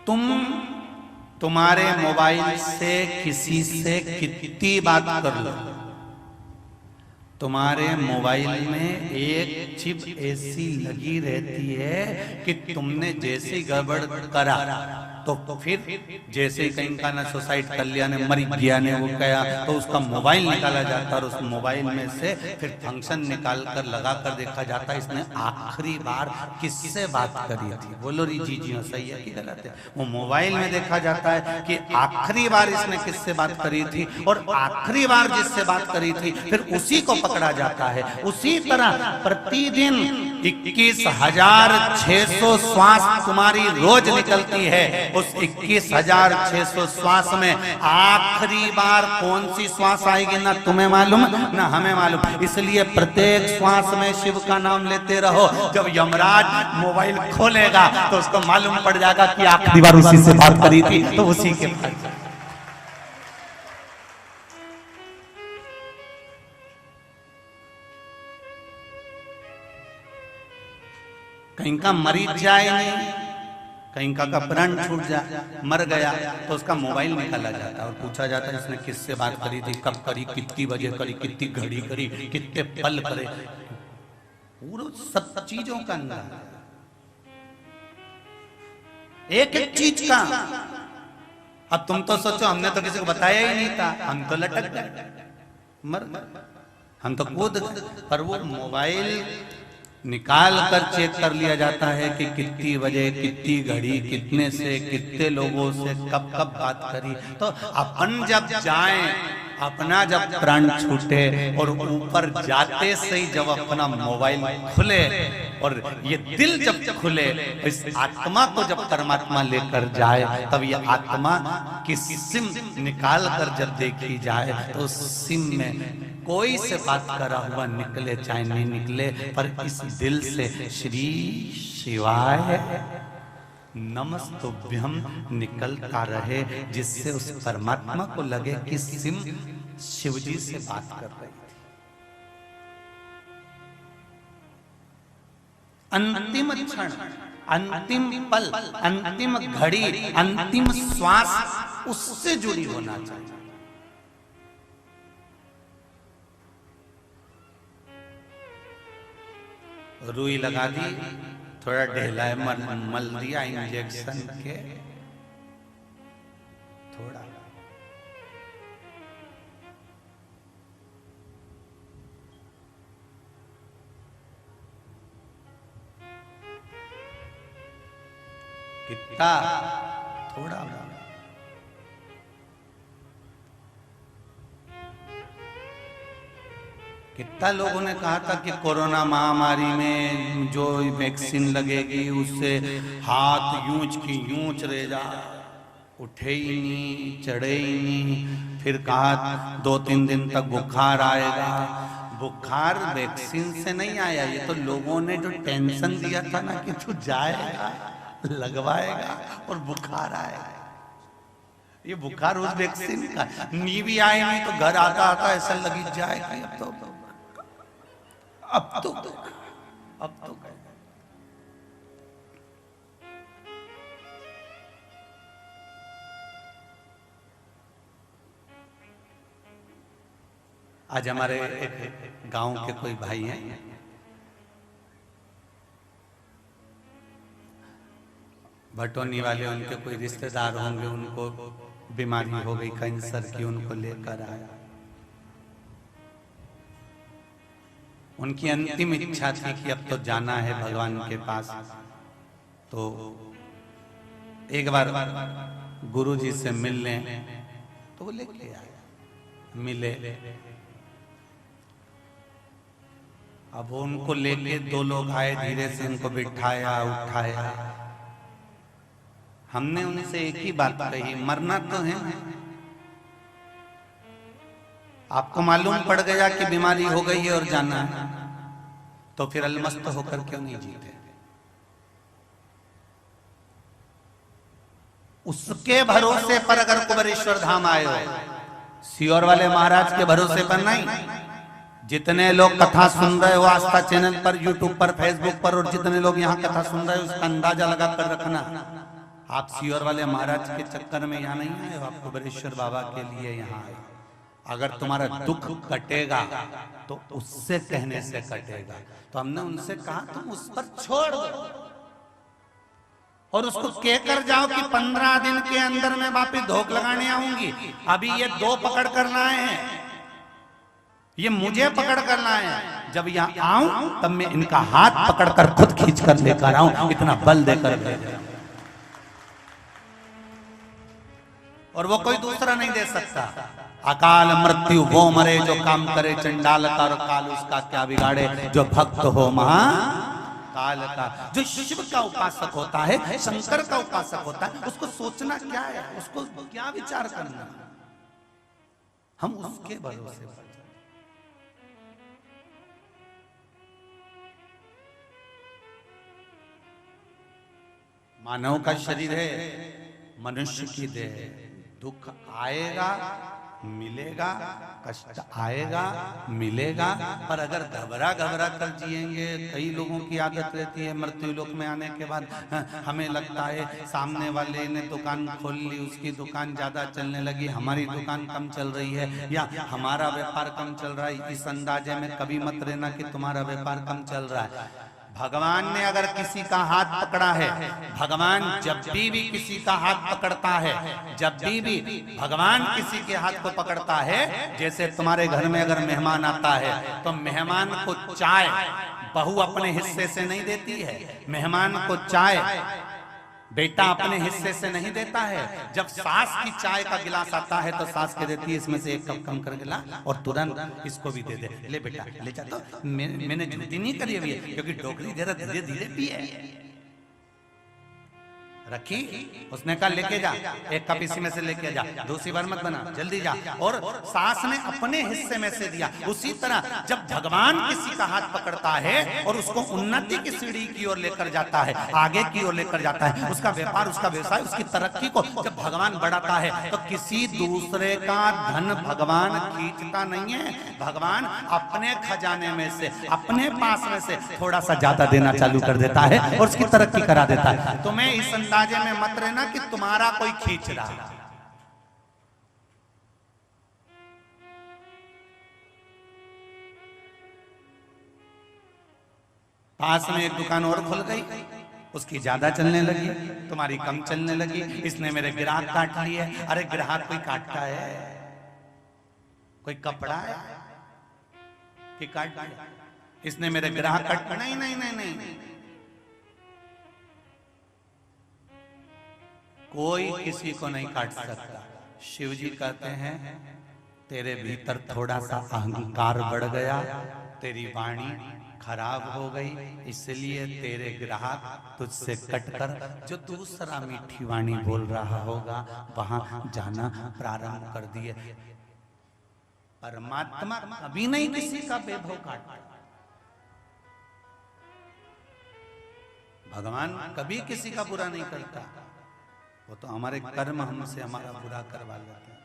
तुम तुम्हारे मोबाइल से किसी से कितनी बात कर लो, तुम्हारे मोबाइल में एक चिप ऐसी लगी रहती है कि तुमने जैसे गड़बड़ करा तो फिर जैसे कहीं का ना सुसाइड कर लिया ने मर गया ने वो कहा तो उसका मोबाइल निकाला जाता और उस मोबाइल में से फिर फंक्शन निकाल कर लगा कर देखा जाता इसने आखिरी बार किससे बात करी थी। बोलो री जी जी सही है कि गलत है? वो मोबाइल में देखा जाता है कि आखिरी बार इसने किससे बात करी थी और आखिरी बार जिससे बात करी थी फिर उसी को पकड़ा जाता है। उसी तरह प्रतिदिन 21,600 श्वास तुम्हारी रोज निकलती है। उस 21,600 श्वास में आखिरी बार कौन सी श्वास आएगी ना तुम्हें मालूम ना हमें मालूम। इसलिए प्रत्येक श्वास में शिव का नाम लेते रहो। जब यमराज मोबाइल खोलेगा तो उसको मालूम पड़ जाएगा कि आखिरी बार उसी से बात करी थी तो उसी के पास। कहीं का मरीज जाए नहीं, कहीं का प्राण छूट जाए, मर गया तो उसका मोबाइल निकाला जाता और पूछा जाता है इसने किससे बात करी थी, कब करी, कितनी बजे करी, कितनी घड़ी करी, कितने पल करे, पूरा सब चीजों का अंदाजा, एक एक चीज का। अब तुम तो सोचो हमने तो किसी को बताया ही नहीं था, हम तो लटक गए, मर गए, हम तो कूद गए। पर वो मोबाइल निकाल कर चेक कर लिया जाता है कि कितनी बजे, कितनी घड़ी, कितने से कितने लोगों से कब कब बात करी। तो अपन जब जाएं, अपना जब प्राण छूटे और ऊपर जाते से ही जब अपना मोबाइल खुले और ये दिल जब खुले, इस आत्मा को जब परमात्मा लेकर जाए तब ये आत्मा की सिम निकाल कर जब देखी जाए तो सिम में कोई से बात करा हुआ निकले चाहे नहीं निकले, पर इस दिल से श्री शिवाय नमस्तुभ्यम निकलता रहे, जिससे उस परमात्मा को लगे कि सिम शिवजी से बात कर रही थी। अंतिम क्षण, अंतिम पल, अंतिम घड़ी, अंतिम श्वास उससे जुड़ी होना चाहिए। रुई लगा दी, थोड़ा ढेला मल दिया इंजेक्शन के, थोड़ा कितना, थोड़ा कितना लोगों ने कहा था कि कोरोना महामारी में जो वैक्सीन लगेगी उससे हाथ यूंच की यूंच रह जा, उठे ही नहीं, चढ़े ही नहीं। फिर कहा 2-3 दिन तक बुखार आएगा। बुखार वैक्सीन से नहीं आया, ये तो लोगों ने जो टेंशन दिया था ना कि तू जाएगा, लगवाएगा और बुखार आएगा। ये बुखार उस वैक्सीन का नी भी आए नहीं तो घर आता आता ऐसा लगी जाएगा। अब तो आज हमारे एक गांव के कोई भाई हैं, भटोनी वाले, उनके कोई रिश्तेदार होंगे, उनको बीमारी हो गई कैंसर की, उनको लेकर आया। उनकी अंतिम इच्छा थी कि अब तो जाना है भगवान के पास, तो एक बार गुरु जी से मिल लें, तो वो लेके आया। मिले, अब वो उनको लेके 2 लोग आए, धीरे से उनको बिठाया, उठाया। हमने उनसे एक ही बात कही, मरना तो है, आपको मालूम पड़ गया कि बीमारी हो गई है और जाना है, तो फिर अलमस्त होकर क्यों नहीं जीते? उसके भरोसे पर अगर कुबेरेश्वर धाम आए हो, सियोर वाले महाराज के भरोसे पर नहीं। जितने लोग कथा सुन रहे हो आस्था चैनल पर, यूट्यूब पर, फेसबुक पर, और जितने लोग यहाँ कथा सुन रहे हो, उसका अंदाजा लगा कर रखना, आप सीहोर वाले महाराज के चक्कर में यहाँ नहीं आए हो, आप कुबेरेश्वर बाबा के लिए यहाँ आए। अगर तुम्हारा दुख कटेगा तो उससे कहने से कटेगा। तो हमने उनसे कहा तुम उस पर छोड़ दो और उसको कहकर जाओ कि 15 दिन के अंदर मैं वापिस धोख लगाने आऊंगी। अभी ये 2 पकड़ कर लाए हैं, ये मुझे पकड़ कर लाए हैं। जब यहाँ आऊं तब मैं इनका हाथ पकड़कर खुद खींच कर लेकर आऊं, इतना बल देकर भेजा। और वो कोई दूसरा नहीं दे सकता। अकाल मृत्यु वो मरे जो काम करे चंडाल का, और काल उसका क्या बिगाड़े जो भक्त हो महा काल का। जो शिव का उपासक होता है, शंकर का उपासक होता है, उसको सोचना क्या है, उसको क्या विचार करना। हम उसके भरोसे पर। मानव का शरीर है, मनुष्य की देह है। दुख आएगा मिलेगा, कष्ट आएगा मिलेगा, पर अगर घबरा घबरा कर जिएंगे। कई लोगों की आदत रहती है मृत्यु लोक में आने के बाद हमें लगता है सामने वाले ने दुकान खोल ली, उसकी दुकान ज्यादा चलने लगी, हमारी दुकान कम चल रही है, या हमारा व्यापार कम चल रहा है। इस अंदाजे में कभी मत रहना कि तुम्हारा व्यापार कम चल रहा है। भगवान ने अगर किसी का हाथ पकड़ा है, भगवान जब भी किसी का हाथ पकड़ता है, जब भी भगवान किसी के हाथ को पकड़ता है, जैसे तुम्हारे घर में अगर मेहमान आता है तो मेहमान को चाय बहू अपने हिस्से से नहीं देती है, मेहमान को चाय बेटा अपने हिस्से से नहीं देता है। जब सास की चाय का गिलास आता है तो सास के देती है इसमें से 1 कप कम कर गिला और तुरंत इसको भी दे दे, ले बेटा ले जा। तो मैंने झूठी नहीं करी हुई है, क्योंकि टोकरी धीरे धीरे धीरे पिए रखी। उसने कहा लेके जा, 1 कप इसी में से लेके जा, दूसरी बार मत बना, जल्दी जा। और सास ने अपने हिस्से में से दिया। उसी तरह जब भगवान किसी का हाथ पकड़ता है और उसको उन्नति की सीढ़ी की ओर लेकर जाता है, आगे की ओर लेकर जाता है, उसका व्यापार, उसका व्यवसाय, उसकी तरक्की को जब भगवान बढ़ाता है, तो किसी दूसरे का धन भगवान खींचता नहीं है। भगवान अपने खजाने में से, अपने पास में से थोड़ा सा ज्यादा देना चालू कर देता है और उसकी तरक्की करा देता है। तो मैं इस अंदाजे में मत रहना कि तुम्हारा कोई खींच रहा है। पास में एक दुकान और खुल गई, उसकी ज्यादा चलने लगी, तुम्हारी कम चलने लगी। इसने मेरे ग्राहक काट लिए। अरे ग्राहक कोई काटता है? कोई कपड़ा है कि काट दिया? इसने मेरे ग्राहक काट, नहीं नहीं नहीं नहीं, कोई किसी को नहीं काट सकता। शिव जी कहते हैं तेरे भीतर थोड़ा सा अहंकार बढ़ गया, तेरी वाणी खराब हो गई, इसलिए तेरे ग्राहक तुझसे कटकर जो दूसरा मीठी वाणी बोल रहा होगा वहां जाना प्रारंभ कर दिए। परमात्मा कभी नहीं किसी का वैभव काटता। भगवान कभी किसी का बुरा नहीं करता। वो तो हमारे कर्म हमसे हमारा बुरा करवा लेते हैं।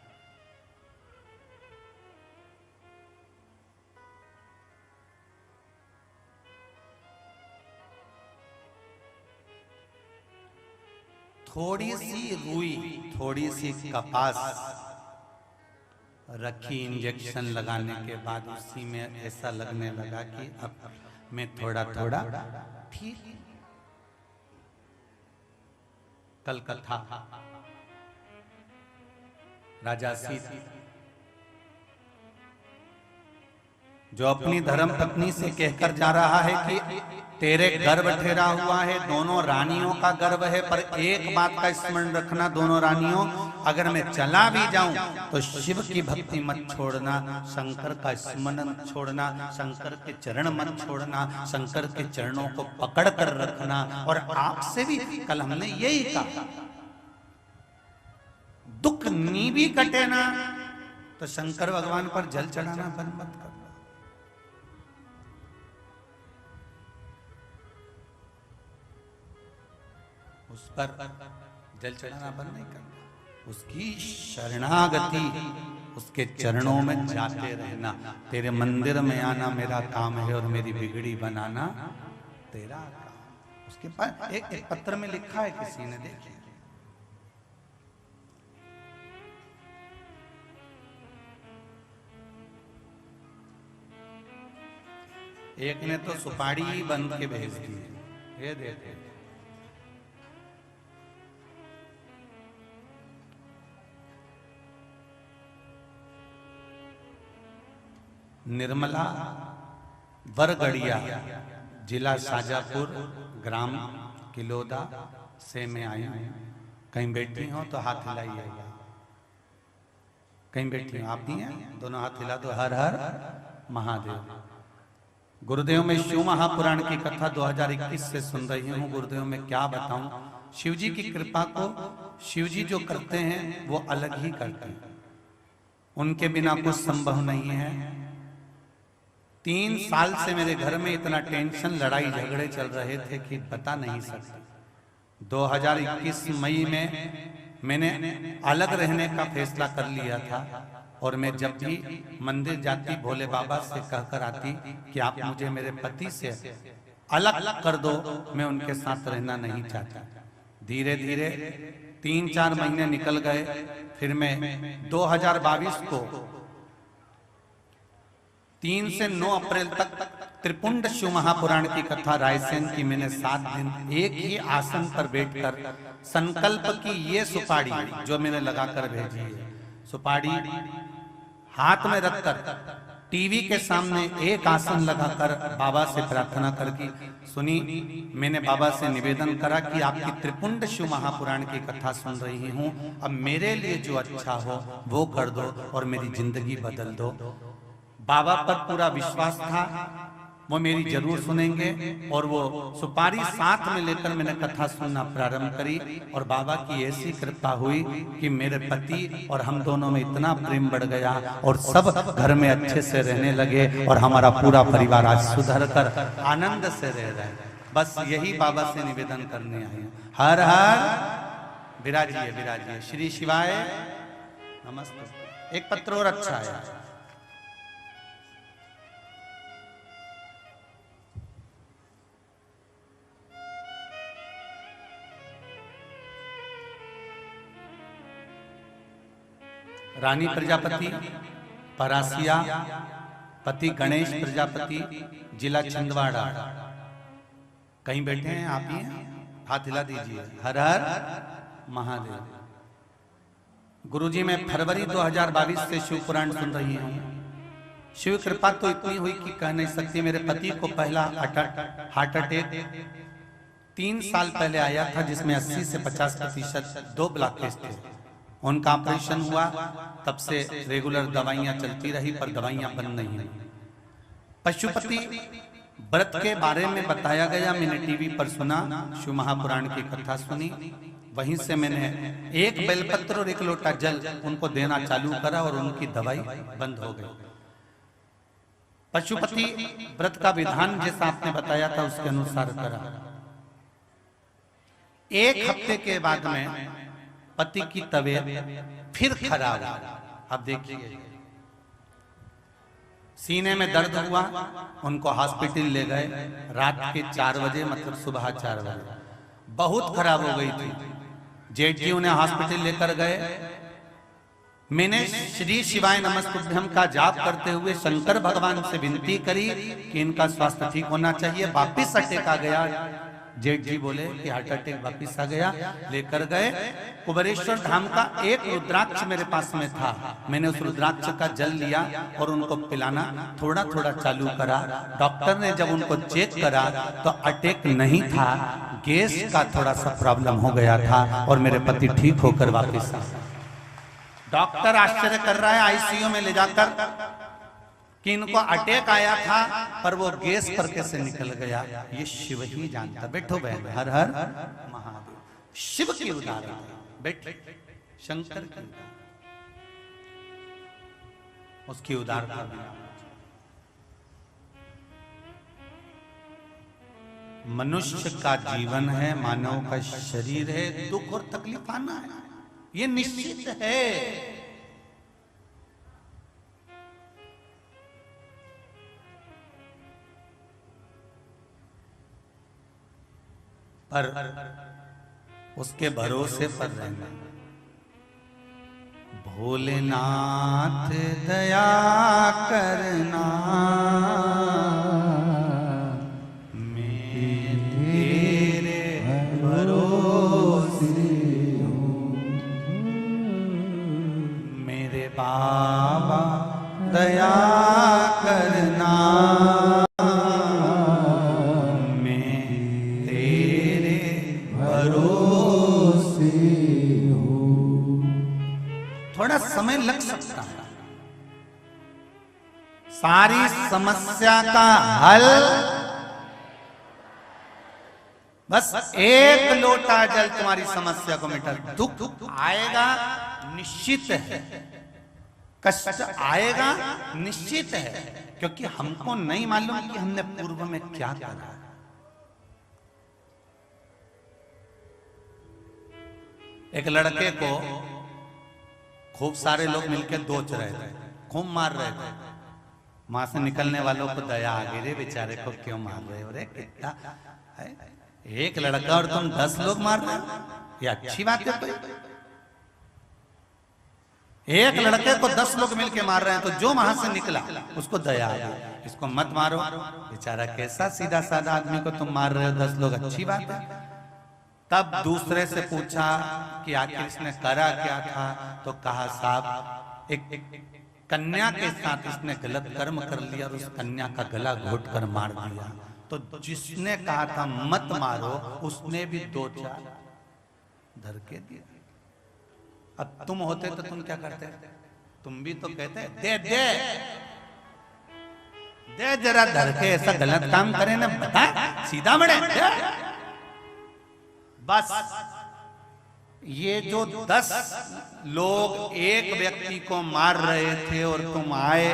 थोड़ी सी रुई, थोड़ी सी कपास रखी, इंजेक्शन लगाने के बाद उसी में ऐसा लगने लगा कि अब मैं थोड़ा थोड़ा ठीक। कल कथा राजा सीता जो अपनी धर्म पत्नी से कहकर जा रहा है कि तेरे गर्भ ठहरा हुआ है, दोनों रानियों का गर्भ है, पर एक बात का स्मरण रखना दोनों रानियों, अगर मैं चला भी जाऊं तो शिव की भक्ति मत छोड़ना, शंकर का स्मरण छोड़ना, शंकर के चरण मत छोड़ना, शंकर के चरणों को पकड़ कर रखना। और आपसे भी कल हमने यही कहा, दुख नी भी कटे ना तो शंकर भगवान पर जल चढ़ाना बंद मत करना। उस पर जल चढ़ाना बंद नहीं करना, उसकी शरणागति, उसके चरणों में जाते रहना। तेरे मंदिर में आना मेरा काम है और मेरी बिगड़ी बनाना तेरा काम। उसके पास एक पत्र में लिखा है, किसी ने देखे, एक ने तो सुपारी ही बंद के भेज दी। ये देखो निर्मला वरगड़िया, जिला शाजापुर, ग्राम किलोदा से मैं आई हूँ। कहीं बैठी हो तो हाथ हिलाइए। कहीं बैठी हो आप भी हैं, दोनों हाथ हिला दो। हर हर महादेव। गुरुदेव में शिव महापुराण की कथा 2021 से सुन रही हूँ। गुरुदेव में क्या बताऊं, शिव जी की कृपा को शिव जी जो करते हैं वो अलग ही करते हैं, उनके बिना कुछ संभव नहीं है। 3 साल से मेरे घर में इतना टेंशन, लड़ाई झगड़े चल रहे थे कि बता नहीं सकते। 2021 मई में मैंने अलग रहने का फैसला कर लिया था और मैं जब भी मंदिर जाती भोले बाबा से कहकर आती कि आप मुझे मेरे पति से अलग कर दो, मैं उनके साथ रहना नहीं चाहता। धीरे धीरे 3-4 महीने निकल गए। फिर मैं 2022 को 3 से 9 अप्रैल तक त्रिपुंड शिव महापुराण की कथा रायसेन की मैंने 7 दिन एक ही आसन पर बैठकर संकल्प की ये सुपारी जो मैंने लगाकर भेजी है, सुपारी हाथ में रखकर टीवी के सामने एक आसन लगाकर बाबा से प्रार्थना करके सुनी। मैंने बाबा से निवेदन करा कि आपकी त्रिपुंड शिव महापुराण की कथा सुन रही हूँ, अब मेरे लिए जो अच्छा हो वो कर दो और मेरी जिंदगी बदल दो। बाबा पर पूरा विश्वास था, वो मेरी जरूर सुनेंगे। और वो सुपारी साथ में लेकर मैंने कथा सुनना प्रारंभ करी और बाबा की ऐसी कृपा हुई कि मेरे पति और हम दोनों में इतना प्रेम बढ़ गया और सब घर में अच्छे से रहने लगे और हमारा पूरा परिवार आज सुधर कर आनंद से रह रहा है। बस यही बाबा से निवेदन करने आए हैं। हर हर विराजिए विराजिए। श्री शिवाय नमस्ते। एक पत्र और अच्छा है। रानी प्रजापति, परासिया, पति गणेश प्रजापति, जिला छिंदवाड़ा। कहीं बैठे हैं आप ही हैं, हाथ हिला दीजिए। हर हर महादेव। गुरुजी मैं फरवरी 2022 से शिव पुराण सुन रही हूँ। शिव कृपा तो इतनी हुई कि कह नहीं सकती। मेरे पति को पहला हार्ट अटैक 3 साल पहले आया था, जिसमें 80 से 50% 2 ब्लॉकेज थे। उनका ऑपरेशन हुआ, तब से रेगुलर दवाइयां चलती रही पर दवाइयां बंद नहीं हुई। पशुपति व्रत के बारे में बताया गया, मैंने टीवी पर सुना, शिव महापुराण की कथा सुनी। वहीं से मैंने एक बेलपत्र और 1 लोटा जल उनको देना चालू करा और उनकी दवाई बंद हो गई। पशुपति व्रत का विधान जैसा आपने बताया था उसके अनुसार करा। 1 हफ्ते के बाद में पति की तबीयत फिर खराब। अब देखिए सीने में दर्द हुआ, उनको हॉस्पिटल ले गए। रात के 4 बजे, मतलब सुबह 4 बजे, बहुत खराब हो गई थी। जेठ जी उन्हें हॉस्पिटल लेकर गए। मैंने श्री शिवाय नमस्तुभ्यम का जाप करते हुए शंकर भगवान से विनती करी कि इनका स्वास्थ्य ठीक होना चाहिए। वापिस अटैक आ गया। जेठ जी बोले कि हार्ट अटैक वापिस आ गया। लेकर गए कुबेरेश्वर धाम का एक रुद्राक्ष मेरे पास में था। मैंने उस रुद्राक्ष का जल लिया और उनको पिलाना थोड़ा थोड़ा चालू करा। डॉक्टर ने जब उनको चेक करा तो अटैक नहीं था, गैस का थोड़ा सा प्रॉब्लम हो गया था और मेरे पति ठीक होकर वापिस आ। डॉक्टर आश्चर्य कर रहा है आईसीयू में ले जाकर कि इनको अटैक आया था पर वो गैस पर कैसे निकल गया, ये शिव ही जानता। बैठो बहन। हर हर महादेव। शिव की उदाहरण बैठ, शंकर की उसकी उदाहरण। मनुष्य का जीवन है, मानव का शरीर है, दुख और तकलीफ आना है, ये निश्चित है। पर उसके भरोसे पर रहना। भोलेनाथ दया करना, भरोसे हो। थोड़ा समय लग सकता है। सारी समस्या का हल बस एक लोटा जल तुम्हारी समस्या को मिटा। दुख आएगा निश्चित है, कष्ट आएगा निश्चित है, क्योंकि हमको नहीं मालूम कि हमने पूर्व में क्या करा। एक लड़के को खूब सारे लोग मिलकर दोच रहे थे, खूब मार रहे थे। मां से निकलने वालों को दया आ गई, रे बेचारे को क्यों मार रहे हो रे, कितना है? एक लड़का और तुम 10 लोग मार रहे हो, ये अच्छी बात है कोई? एक लड़के को 10 लोग मिलके मार रहे हैं, तो जो वहां से निकला उसको दया आ गई, इसको मत मारो, बेचारा कैसा सीधा साधा आदमी को तुम मार रहे हो, 10 लोग अच्छी बात है। तब दूसरे से पूछा कि आखिर इसने करा क्या था, तो कहा साहब एक कन्या के साथ इसने गलत कर्म कर लिया और उस कन्या का गला घोट कर मार दिया। तो जिसने कहा था मत मारो, उसने भी 2-4 धर के दिया। अब तुम होते तो तुम क्या करते? तुम भी तो कहते दे दे दे जरा धर के, ऐसा गलत काम करे ना, बता सीधा बड़े। बस ये जो 10 लोग एक व्यक्ति को मार रहे थे और तुम आए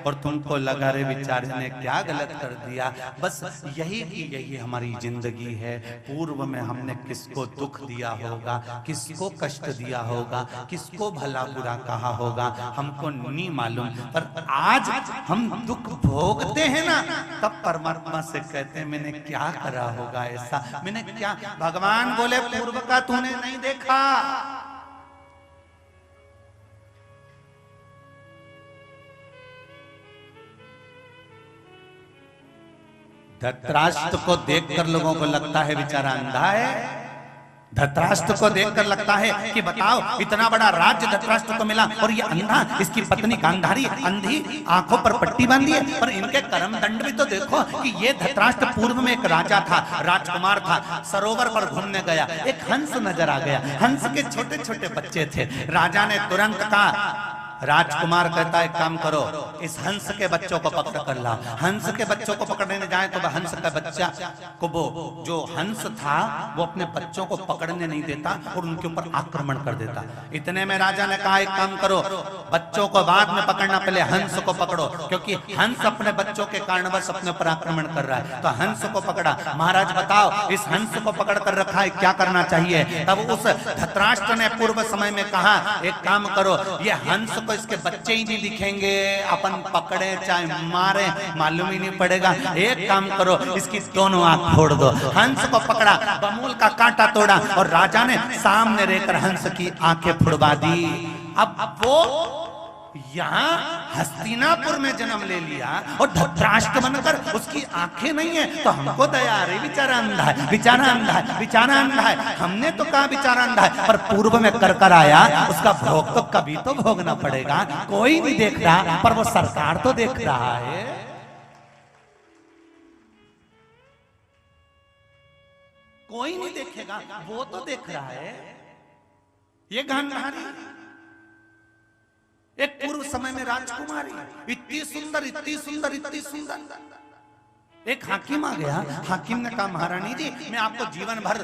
और तुमको लगा रे बेचारे ने क्या गलत कर दिया, बस यही की यही हमारी जिंदगी है। पूर्व में हमने किसको दुख दिया होगा, किसको कष्ट दिया होगा, किसको भला बुरा कहा होगा, हमको नहीं मालूम। पर आज हम दुख भोगते हैं ना, तब परमात्मा से कहते हैं मैंने क्या करा होगा ऐसा, मैंने क्या। भगवान बोले पूर्व का तूने नहीं देखा। धृतराष्ट्र को देखकर लोगों को लगता है बेचारा अंधा है। धृतराष्ट्र को देखकर लगता है कि बताओ इतना बड़ा राज्य धृतराष्ट्र को मिला और ये अंधा, इसकी पत्नी गांधारी अंधी, आंखों पर पट्टी बांधी है। पर इनके कर्म दंड भी तो देखो कि ये धृतराष्ट्र पूर्व में एक राजा था, राजकुमार था, सरोवर पर घूमने गया, एक हंस नजर आ गया, हंस के छोटे छोटे बच्चे थे। राजा ने तुरंत कहा, राजकुमार कहता है काम करो, इस हंस के बच्चों को पकड़ कर लाओ। हंस के बच्चों को पकड़ने जाए तो हंस का बच्चा को, वो जो हंस था वो अपने बच्चों को पकड़ने नहीं देता और उनके ऊपर आक्रमण कर देता। इतने में राजा ने कहा एक काम करो, बच्चों को बाद में पकड़ना, पहले हंस को पकड़ो, क्योंकि हंस अपने बच्चों के कारणवश अपने ऊपर आक्रमण कर रहा है। तो हंस को पकड़ा। महाराज बताओ इस हंस को पकड़ कर रखा है, क्या करना चाहिए? तब उस धृतराष्ट्र ने पूर्व समय में कहा एक काम करो, ये हंस को इसके बच्चे ही नहीं दिखेंगे, अपन पकड़े चाहे मारे मालूम ही नहीं पड़ेगा। एक काम करो, इसकी दोनों आंख फोड़ दो। हंस को पकड़ा, बमूल का कांटा तोड़ा और राजा ने सामने रहकर हंस की आंखें फुड़वा दी। अब वो यहाँ हस्तिनापुर में जन्म ले लिया और धृतराष्ट्र बनकर उसकी आंखें नहीं है, तो हमको दया आ रही, बेचारा अंधा है, बेचारा अंधा है, बेचारा अंधा है। हमने तो कहा बेचारा अंधा है, पर पूर्व में कर आया, उसका भोग तो कभी तो भोगना पड़ेगा। कोई नहीं देख रहा, पर वो सरकार तो देख रहा है। कोई नहीं देखेगा, वो तो देख रहा है। ये गांधारी एक पूर्व समय में राजकुमारी, इतनी सुंदर, इतनी सुंदर, इतनी सुंदर। एक हाकिम आ गया, हाकिम ने कहा महारानी जी मैं आपको जीवन भर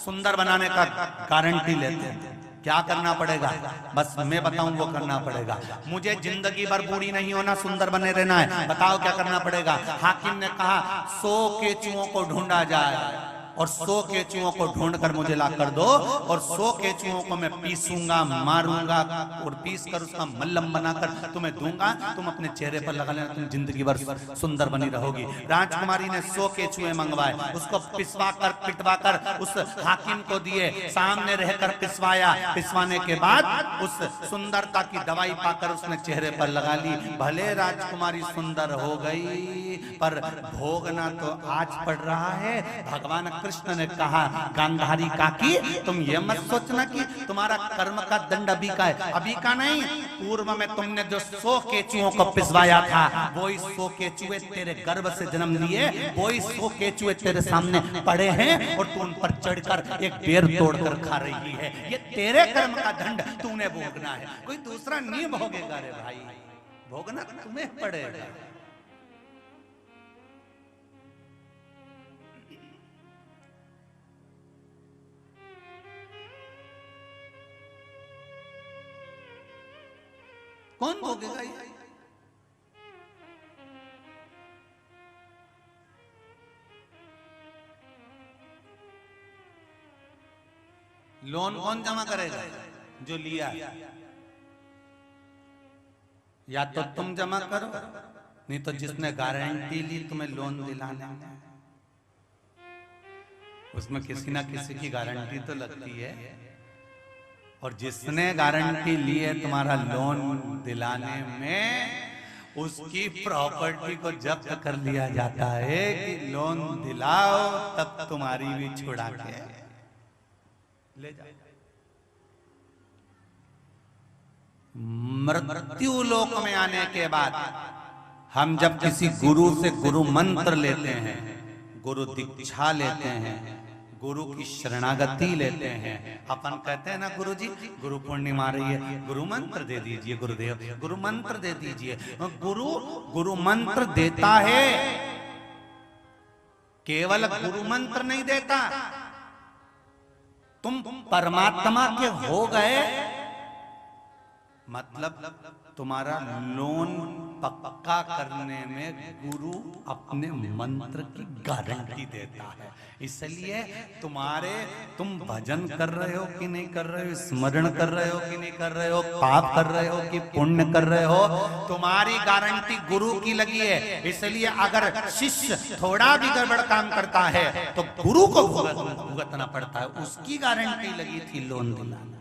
सुंदर बनाने का गारंटी लेते हैं, क्या करना पड़ेगा? बस मैं बताऊं वो करना पड़ेगा। मुझे जिंदगी भर बूढ़ी नहीं होना, सुंदर बने रहना है, बताओ क्या करना पड़ेगा? हाकिम ने कहा 100 केचुओं को ढूंढा जाए और 100 केचुओं को ढूंढकर मुझे ला कर दो और 100 केचुओं को मैं पीसूंगा, मारूंगा और पीस कर उसका मल्लम बनाकर तुम्हें दूंगा, तुम अपने चेहरे पर लगा लेना, तुम जिंदगी भर सुंदर बनी रहोगी। राजकुमारी ने 100 केचुए मंगवाए, उसको पिसवा कर पिटवा कर उस हाकिम को दिए, सामने रहकर पिसवाया। पिसवाने के बाद उस सुंदरता की दवाई पाकर उसने चेहरे पर लगा ली। भले राजकुमारी सुंदर हो गई, पर भोगना तो आज पड़ रहा है। भगवान कृष्ण ने कहा गांधारी काकी तुम ये मत सोचना कि तुम्हारा कर्म का दंड अभी का है, अभी का नहीं। पूर्व में तुमने जो 100 केचुओं को पिसवाया था, वही 100 केचुए तेरे गर्भ से जन्म लिए, वही 100 केचुए तेरे सामने पड़े हैं और तू उन पर चढ़कर एक बेर तोड़कर खा रही है। ये तेरे कर्म का दंड तूने भोगना है, कोई दूसरा नहीं भोगेगा रे भाई, भोगना तुम्हें पड़ेगा। कौन भोगेगा ये? लोन कौन जमा करेगा? जो लिया, या तो तुम जमा करो, नहीं तो जिसने गारंटी ली तुम्हें लोन दिलाने में, उसमें किसी ना किसी की गारंटी तो लगती है। और जिसने गारंटी ली है तुम्हारा लोन दिलाने में, उसकी प्रॉपर्टी को जब्त कर लिया जाता है कि लोन दिलाओ तब तुम्हारी भी छुड़ा के ले जाओ। मृत्यु लोक में आने के बाद हम जब किसी गुरु से गुरु मंत्र लेते हैं, गुरु दीक्षा लेते हैं, गुरु की शरणागति लेते हैं, अपन कहते हैं ना गुरु जी गुरु पूर्णिमा रही है, गुरु मंत्र दे दीजिए गुरुदेव, गुरु मंत्र दे दीजिए। गुरु मंत्र देता है, केवल गुरु मंत्र नहीं देता। तुम परमात्मा के हो गए मतलब तुम्हारा लोन पक्का करने में गुरु अपने मंत्र की गारंटी देता है। इसलिए तुम भजन कर रहे हो कि नहीं कर रहे हो, स्मरण कर रहे हो कि नहीं कर रहे हो, पाप कर रहे हो कि पुण्य कर रहे हो, तुम्हारी गारंटी गुरु की लगी है। इसलिए अगर शिष्य थोड़ा भी गड़बड़ काम करता है तो गुरु को भुगतना पड़ता है, उसकी गारंटी लगी थी लोन दिलाना।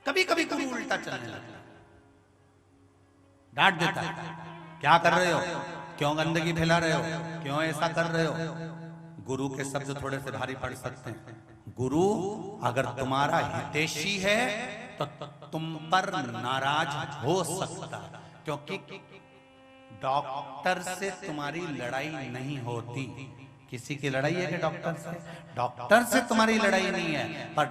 कभी कभी गुरु उल्टा चलने लगता है, डांट देता है, क्या कर रहे हो, क्यों गंदगी फैला रहे हो, क्यों ऐसा कर रहे हो। गुरु के शब्द थोड़े से भारी पड़ सकते हैं। गुरु अगर तुम्हारा हितैषी है तो तुम पर नाराज हो सकता, क्योंकि डॉक्टर से तुम्हारी लड़ाई नहीं होती। किसी की लड़ाई है कि डॉक्टर से? डॉक्टर से तुम्हारी लड़ाई नहीं है। पर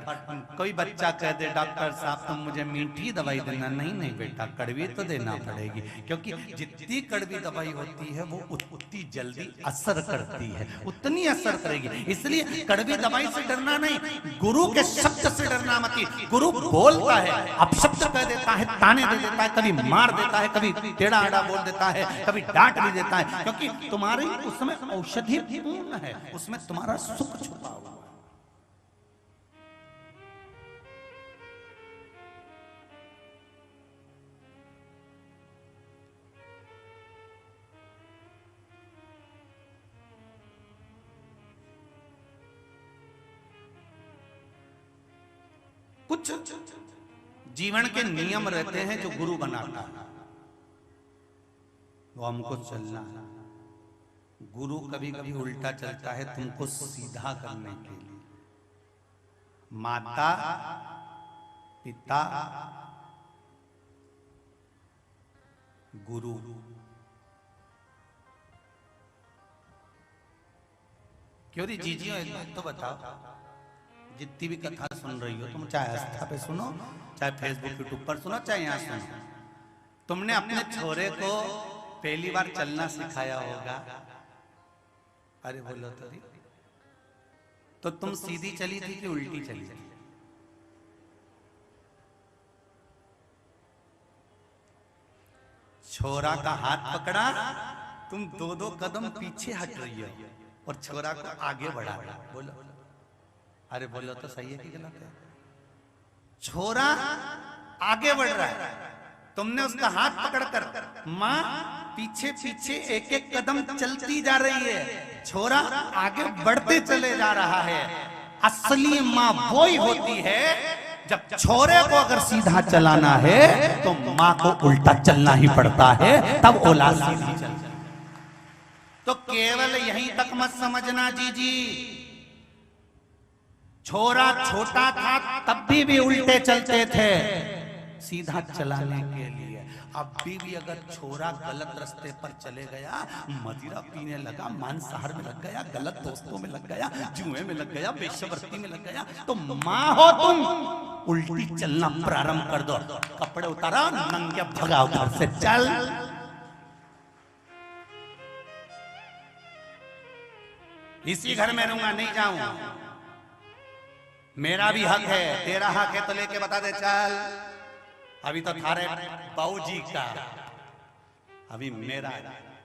कोई बच्चा कह दे डॉक्टर साहब तुम मुझे मीठी दवाई देना, नहीं नहीं बेटा कड़वी तो देना पड़ेगी, क्योंकि जितनी कड़वी दवाई होती है वो उतनी जल्दी असर करती है, उतनी असर करेगी। इसलिए कड़वी दवाई से डरना नहीं, गुरु के शब्द से डरना मत। गुरु बोलता है, अपशब्द कह देता है, ताने दे देता है, कभी मार देता है, कभी टेढ़ा आड़ा बोल देता है, कभी डांट भी देता है, क्योंकि तुम्हारी उसमें औषधि है, उसमें तुम्हारा सुख छुपा हुआ है। कुछ जीवन के नियम रहते हैं जो गुरु बनाता है, वो हमको चलना है। गुरु कभी कभी उल्टा चलता है तुमको सीधा करने के लिए। माता पिता गुरु, क्यों री जीजी एक बात तो बताओ, जितनी भी कथा सुन रही हो तुम, चाहे आस्था पे सुनो, चाहे फेसबुक यूट्यूब पर सुनो, चाहे यहाँ सुनो, तुमने अपने छोरे को पहली बार चलना सिखाया होगा। अरे बोलो तो तुम सीधी चली थी कि उल्टी चली थी? छोरा का हाथ पकड़ा, तुम दो दो कदम पीछे हट रही हो और छोरा को आगे बढ़ा रहा। बोलो, अरे बोलो तो सही है कि गलत है? छोरा आगे बढ़ रहा है, तुमने उसका हाथ पकड़कर माँ पीछे पीछे एक एक कदम चलती जा रही है, छोरा आगे बढ़ते चले जा रहा है। असली माँ वही होती है जब छोरे को अगर सीधा चलाना है तो माँ को उल्टा चलना ही पड़ता है, तब औलाद सीधी चलती। तो केवल यहीं तक मत समझना जीजी, छोरा छोटा था तब भी उल्टे चलते थे सीधा चलाने के लिए। अभी भी अगर छोरा गलत रास्ते पर चले गया, मदिरा पीने लगा, मांसाहार में लग गया, गलत दोस्तों में लग गया, जुए में लग गया, वेश्यावृत्ति में लग गया, तो माँ हो तुम, उल्टी चलना प्रारंभ कर दो। कपड़े उतारा, नंगे भगाओ घर से, चल। इसी घर में रहूंगा, नहीं जाऊंगा। मेरा भी हक है, तेरा हक है तो लेके बता दे, चल। अभी तो थारे बाबूजी का, अभी मेरा।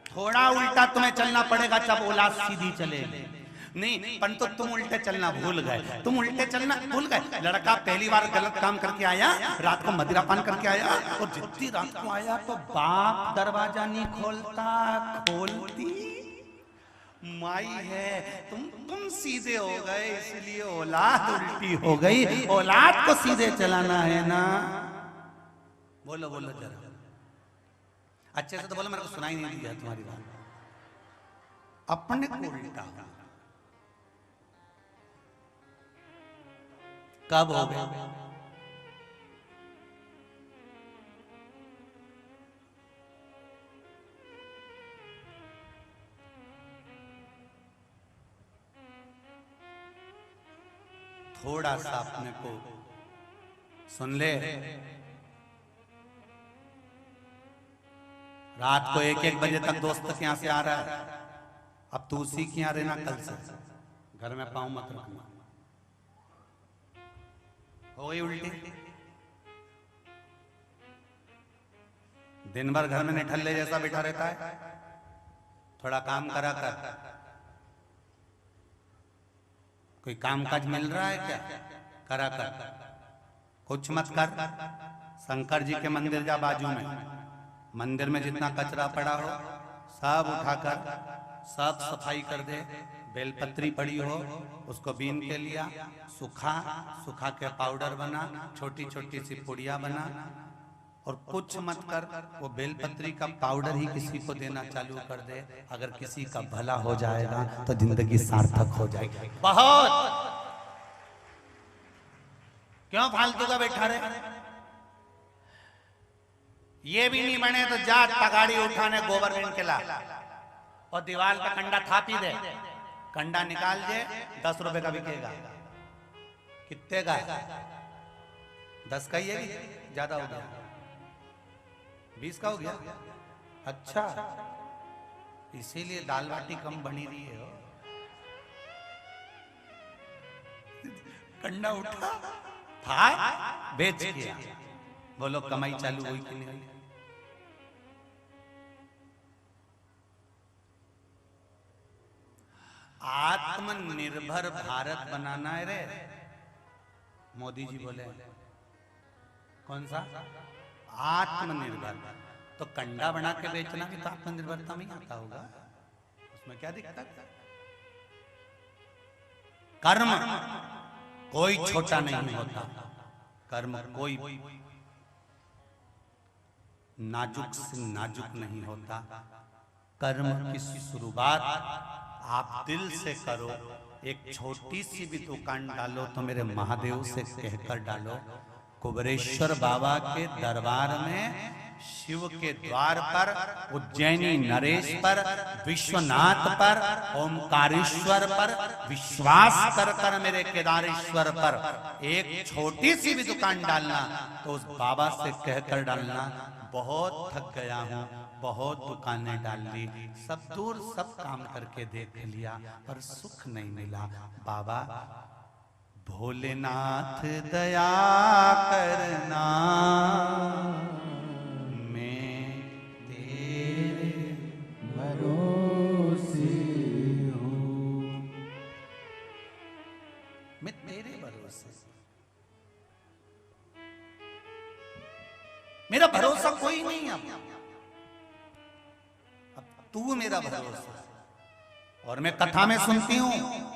थोड़ा उल्टा तुम्हें चलना पड़ेगा जब औलाद सीधी चलेगी। नहीं पर तो तुम उल्टे चलना भूल गए, तुम उल्टे चलना भूल गए। लड़का पहली बार गलत काम करके आया, रात को मदिरा पान करके आया, और जितनी रात को आया तो बाप दरवाजा नहीं खोलता, खोलती माई है। तुम सीधे हो गए इसलिए औलाद उल्टी हो गई। औलाद को सीधे चलाना है ना। बोलो बोलो जरा अच्छे से तो बोलो, मेरे को सुनाई नहीं दिया तुम्हारी बात। अपने को उल्टा कब हो गया? थोड़ा सा अपने को सुन ले। रात को 1-1 बजे तक दोस्त के यहां से आ रहा है, अब तू उसी के यहां रहना, कल से घर में पाँव मत रखना। हो गई उल्टी। दिन भर घर में निठल्ले जैसा बैठा रहता है, थोड़ा काम करा कर। कोई काम काज मिल रहा है क्या? करा कर। कुछ मत कर। शंकर जी के मंदिर जा, बाजू में मंदिर में जितना कचरा पड़ा हो सब उठाकर सब सफाई कर दे। बेलपत्री पड़ी हो उसको बीन के लिया, सुखा के पाउडर बना, छोटी छोटी सी पुड़िया बना, और कुछ मत कर। वो बेलपत्री का पाउडर ही किसी को देना चालू कर दे। अगर किसी का भला हो जाएगा तो जिंदगी सार्थक हो जाएगी। बहुत क्यों फालतू का बैठा रहे? ये भी नहीं बने तो जा तगाड़ी उठाने गवर्नमेंट के ला, और दीवार का कंडा थापी दे। कंडा निकाल दे, 10 रुपए का बिकेगा। कितने का? 10 का ही है, ज्यादा हो गया? 20 का हो गया? अच्छा, इसीलिए दाल बाटी कम बनी रही है। कंडा उठा था, बेच किया। बोलो कमाई चालू हुई कि नहीं हुई? आत्मनिर्भर भारत बनाना है रे, मोदी जी बोले। कौन सा? आत्मनिर्भर। तो कंडा बना के बेचना भी तो आत्मनिर्भरता में आता होगा, उसमें क्या दिक्कत है? कर्म कोई छोटा नहीं होता, कर्म कोई नाजुक से नाजुक नहीं होता। कर्म की शुरुआत आप दिल से करो। एक छोटी सी भी दुकान डालो तो मेरे महादेव से कहकर डालो। कुबेरेश्वर बाबा के दरबार में, शिव के द्वार पर, उज्जैनी नरेश पर, विश्वनाथ पर, ओमकारेश्वर पर विश्वास कर कर मेरे केदारेश्वर पर एक छोटी सी भी दुकान डालना तो उस बाबा से कहकर डालना, बहुत थक गया हूँ, बहुत दुकानें डाल ली, सब दूर सब काम करके देख लिया पर सुख नहीं मिला। बाबा भोलेनाथ दया करना, मैं तेरे भरोसे हूँ, मैं तेरे भरोसे। मेरा भरोसा कोई नहीं है, अब तू मेरा भरोसा। और मैं कथा में सुनती हूं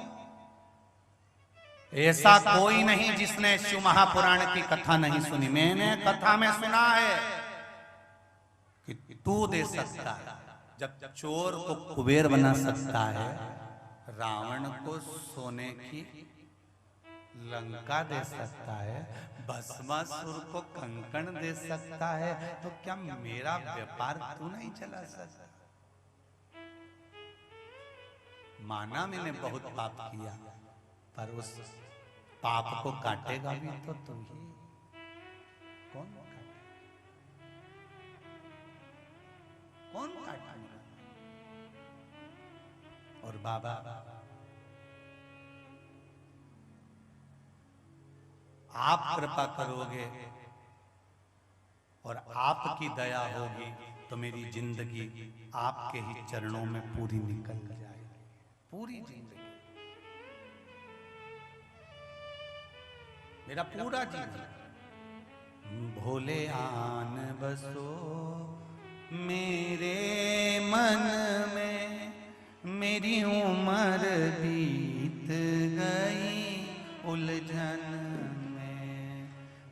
ऐसा कोई नहीं जिसने शिव महापुराण की कथा नहीं सुनी। मैंने कथा में सुना है कि तू दे सकता है, जब चोर को कुबेर बना सकता है, रावण को सोने की लंका दे सकता है, भस्मासुर को कंकण दे सकता है, तो क्या मेरा व्यापार तू नहीं चला सकता? माना मैंने बहुत पाप किया, पर उस पाप को काटेगा भी तो तुम ही। कौन काटेगा? कौन काटेगा? और बाबा आप कृपा करोगे और आपकी दया होगी तो मेरी जिंदगी आपके ही चरणों में पूरी निकल जाएगी, पूरी जिंदगी, मेरा पूरा जीवन। भोले आन बसो मेरे मन में, मेरी उम्र बीत गई उलझन में।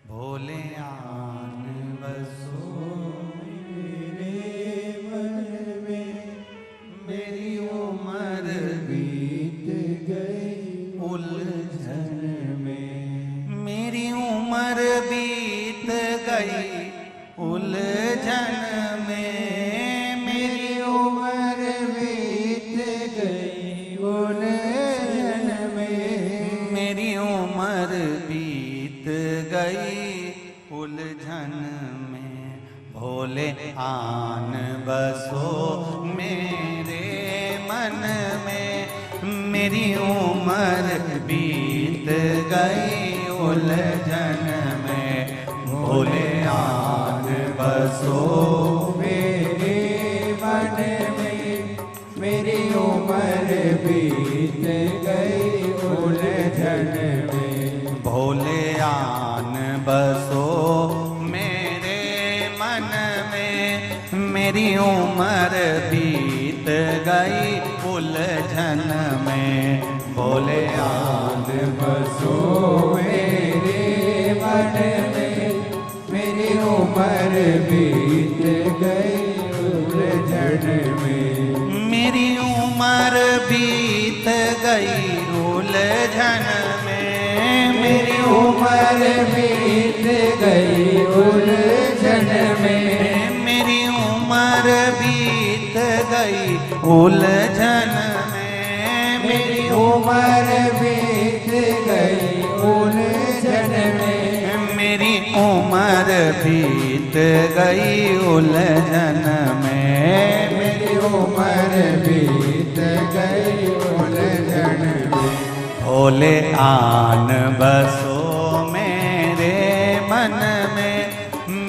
भोले आन बसो मेरे मन में, मेरी उम्र बीत गई उलझन में। मेरी उम्र बीत गई उलझन में, मेरी उम्र बीत गई उलझन में। मेरी उम्र बीत गई उलझन में। भोले आन बसो मेरे मन में, मेरी उम्र बीत गई उलझन में। भोले आन बसो मेरे मन में, मेरी उम्र बीत गई उलझन में। भोले आन बसो मेरे मन में, मेरी उम्र बीत गई उलझन में। भोले आन बसो मेरे मन में, मेरी उम्र बीत गई उलझन में। मेरी उम्र बीत गई उलझन में। मेरी उम्र बीत गई उलझन में। मेरी उम्र बीत गई उलझन में। मेरी उम्र बीत गई उलझन में। मेरी उम्र बीत गई उलझन में। मेरी उम्र बीत गई उलझन में। भोले आन बसो मेरे मन में,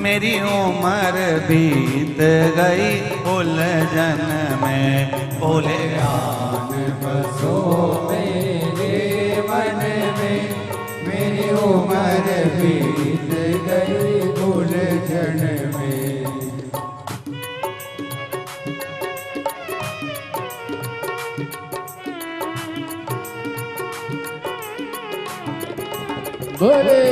मेरी उम्र बीत गई उलझन में। भोले आन बसो मेरे मन में, मेरी उम्र बीत गई उलझन में। बोले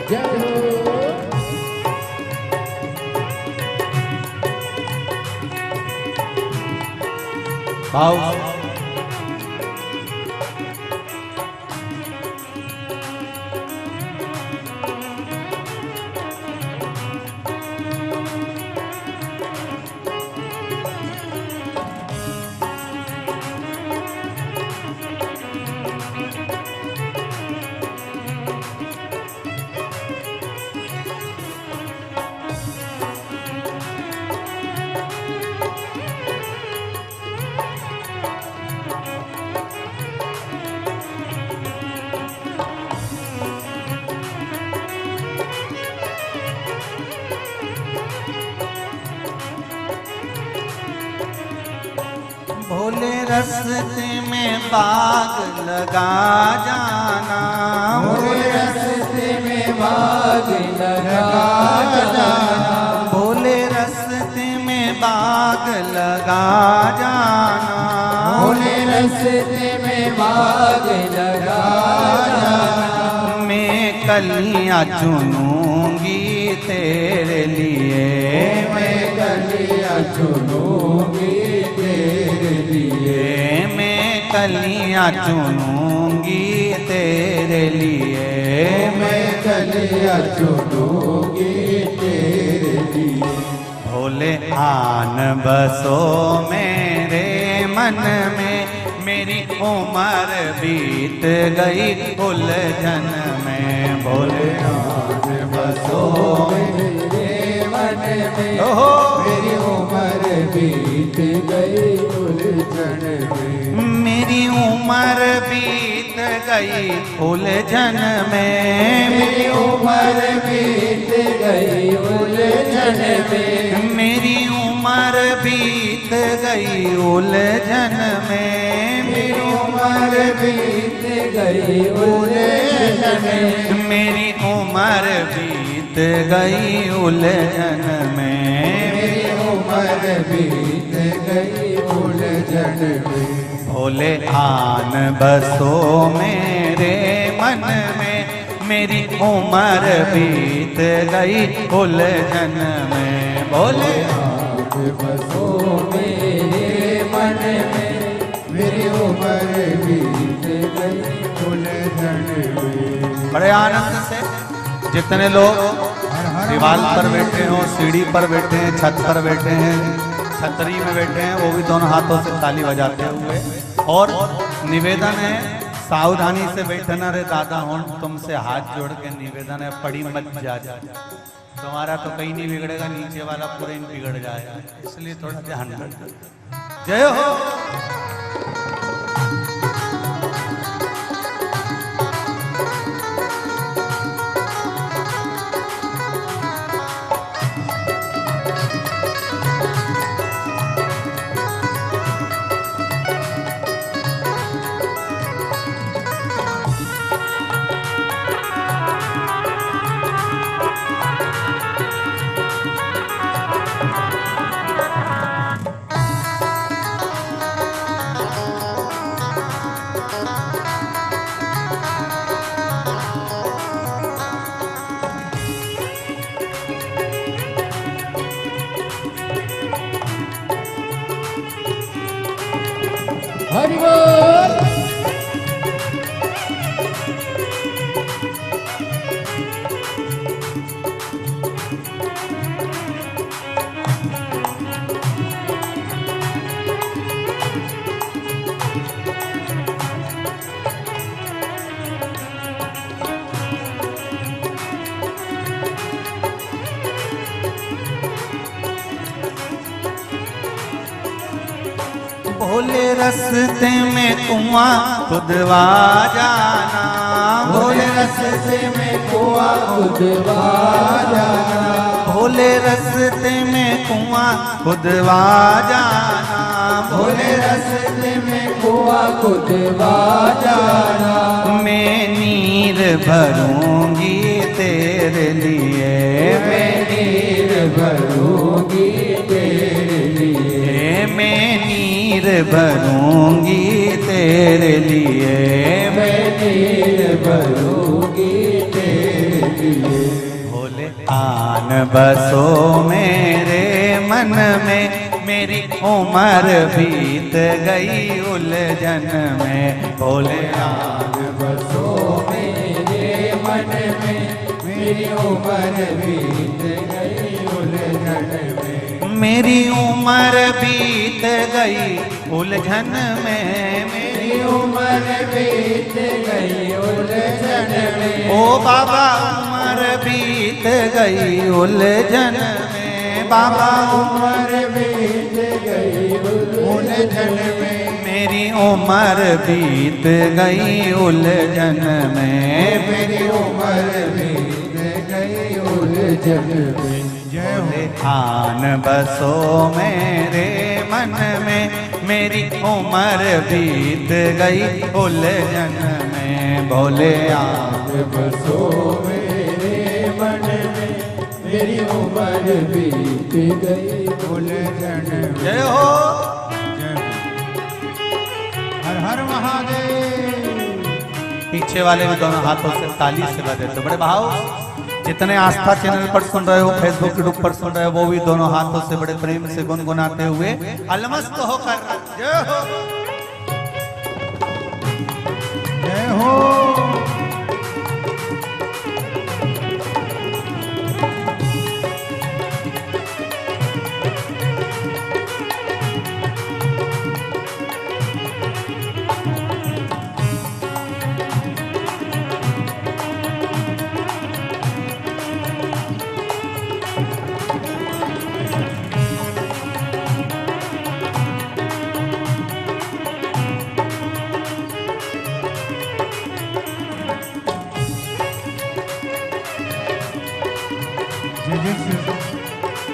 जय हो। भाव भोले रस्ते में बाग लगा जाना, भोले रस्ते में बाग लगा जाना, भोले रस्ते में बाग लगा जाना, भोले रस्ते में बाग लगा जाना। मैं कलियां चुनूंगी तेरे लिए, मैं कलियां चुनूंगी तेरे लिए, मैं कलियां चुनूंगी तेरे लिए, मैं कलियां चुनूंगी तेरे लिए। भोले आन बसो मेरे मन में, मेरी उम्र बीत गई उलझन में, भोले आन बसो मेरे मन में, ओहो मेरी उम्र बीत गई उलझन में, मेरी उम्र बीत गई उलझन में, मेरी उम्र बीत गई उलझन में, मेरी उम्र बीत गई उलझन में, मेरी उम्र बीत गई उलझन में, मेरी उम्र बीत गई उलझन में, मेरी उम्र बीत गई उलझन में। भोले आन बसो मेरे मन में, मेरी उम्र बीत गई उलझन में, भोले आन बसो मेरे मन में, मेरी उम्र बीत गई उलझन में। बड़े आनंद से जितने लोग दीवार पर बैठे हो, सीढ़ी पर बैठे हैं, छत पर बैठे हैं, छतरी में बैठे हैं, वो भी दोनों हाथों से ताली बजाते हुए, और निवेदन है सावधानी से बैठना रे दादा हो, तुमसे हाथ जोड़ के निवेदन है पड़ी मत जा, तुम्हारा तो कहीं नहीं बिगड़ेगा, नीचे वाला पूरे बिगड़ जाएगा, इसलिए थोड़ा ध्यान रखो। जय हो। हरि बोल। भोले रस्ते में कुआं खुदवा जाना, भोले रस्ते में कुआं खुदवा जाना, भोले रस्ते में कुआं खुदवा जाना, भोले रस्ते में कुआं खुदवा जाना। मैं नीर भरूंगी तेरे लिए, मैं नीर भरूंगी तेरे लिए, मैं नीर भरूंगी तेरे लिए, मैं नीर भरूंगी तेरे लिए। भोले आन बसो मेरे मन में, मेरी उम्र बीत गई उलझन में, भोले आन बसो मेरे मन में, मेरी उम्र बीत गई उलझन में, मेरी उम्र बीत गई उलझन में, मेरी उम्र बीत गई उलझन में। ओ बाबा उम्र बीत गई उलझन में, बाबा उम्र बीत गई उलझन में, मेरी उम्र बीत गई उलझन में, मेरी उम्र बीत गई उलझन में। जय हो। आन बसो मेरे मन में, मेरी उम्र बीत गई उलझन में। भोले आप बसो मेरे मन में, मेरी उम्र बीत गई उलझन में। जय हो। हर हर महादेव। पीछे वाले भी दोनों हाथों से ताली से बजे तो बड़े भाव। जितने आस्था चैनल पर सुन रहे हो, फेसबुक ग्रुप पर सुन रहे हो, वो भी दोनों हाथों से बड़े प्रेम से गुनगुनाते हुए अलमस्त होकर जय हो जय हो।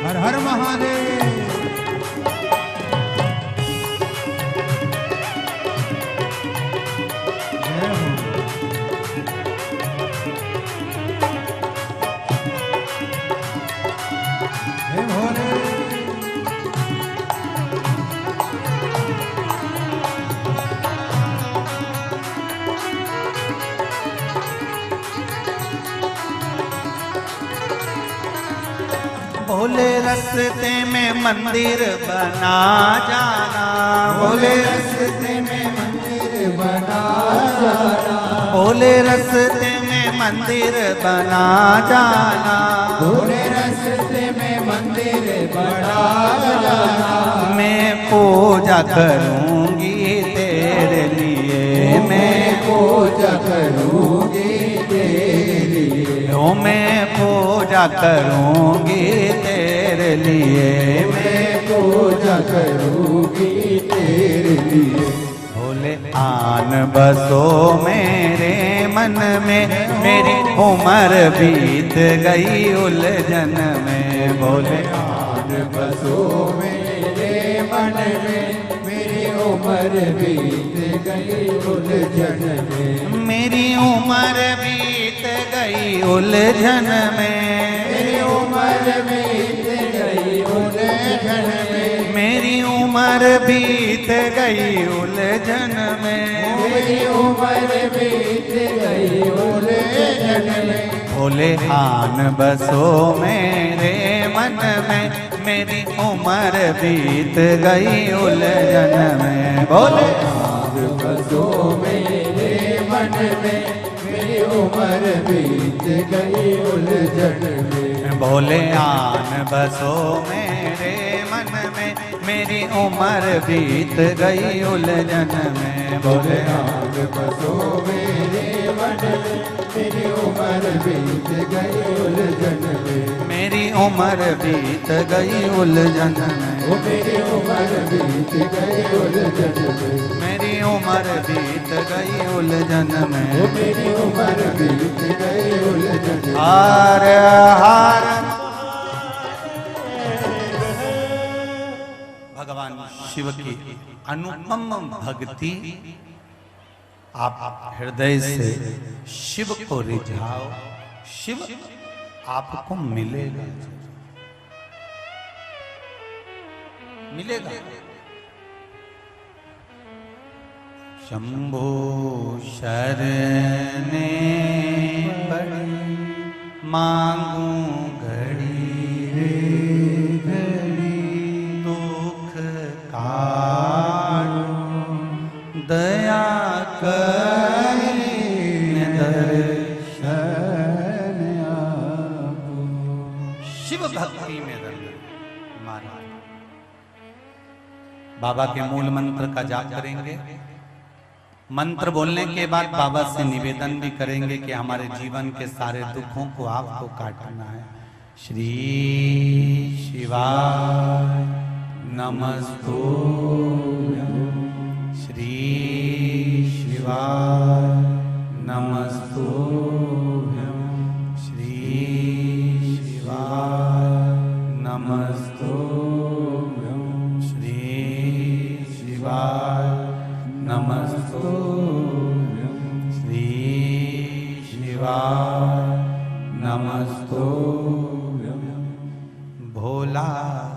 हर हर महादेव। जय हो। जय भोले। भोले रस्ते में मंदिर बना जाना। भोले रस्ते में मंदिर बना जाना। भोले रस्ते में मंदिर बना जाना। भोले रस्ते में मंदिर बना जाना। मैं पूजा करूंगी तेरे लिए। मैं पूजा करूंगी तेरे लिए। ओ मैं पूजा करूंगी तेरे लिए। मैं पूजा करूंगी तेरे लिए। भोले आन बसो मेरे मन में, मेरी उम्र बीत गई उलझन में। भोले आन बसो मेरे मन में, मेरी उम्र बीत गई उलझन में। मेरी उम्र बीत गई उलझन में। मेरी उम्र बीत गई उलझन में। मेरी उम्र बीत गई उलझन में। मेरी उम्र बीत गई उलझन में। भोले आन बसो मेरे मन में, मेरी उम्र बीत गई उलझन में। भोले आन बसो मेरे मन में, मेरी उम्र बीत गई उलझन में। भोले आन बसो मेरे मन में, मेरी उम्र बीत गई उलझन में। भोले आन बसो मेरे मन में, मेरी उम्र बीत गई उलझन में। मेरी उम्र बीत गई उलझन में। ओ मेरी उम्र बीत गई उलझन में। मेरी उम्र बीत गई उलझन में। ओ मेरी उम्र बीत गई उलझन में। हार हार भगवान शिव की अनुपम भक्ति आप हृदय से शिव को रिझाओ, शिव आपको मिलेगा। मिलेगा। शंभो शरणे पड़ी, मांगू घड़ी रे घड़ी, दुख काटो दया करीने दर्शन आपो। शिव भक्ति में रंग माना। बाबा के मूल मंत्र का जाप करेंगे। मंत्र बोलने के बाद बाबा से निवेदन भी करेंगे कि हमारे जीवन के सारे दुखों को आपको काटना है। श्री शिवाय नमस्तुभ्यं, श्री शिवाय नमस्तुभ्यं, श्री शिवाय नमस्तुभ्यं, श्री शिवाय नमस्तुभ्यं श्री शिवाय नमस्तुभ्यं भोला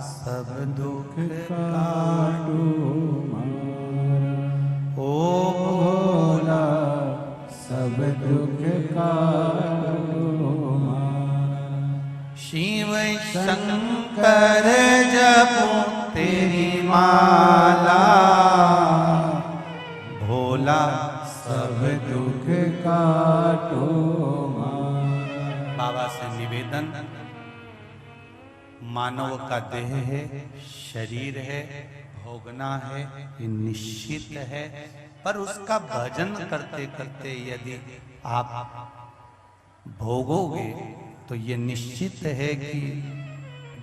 सब दुख काटो ओ भोला सब दुख काटो शिव शंकर जपो तेरी माला भोला सब दुख काटो बाबा से निवेदन, मानव का देह है, शरीर है, भोगना है, ये निश्चित है, पर उसका भजन करते करते यदि आप भोगोगे तो ये निश्चित है कि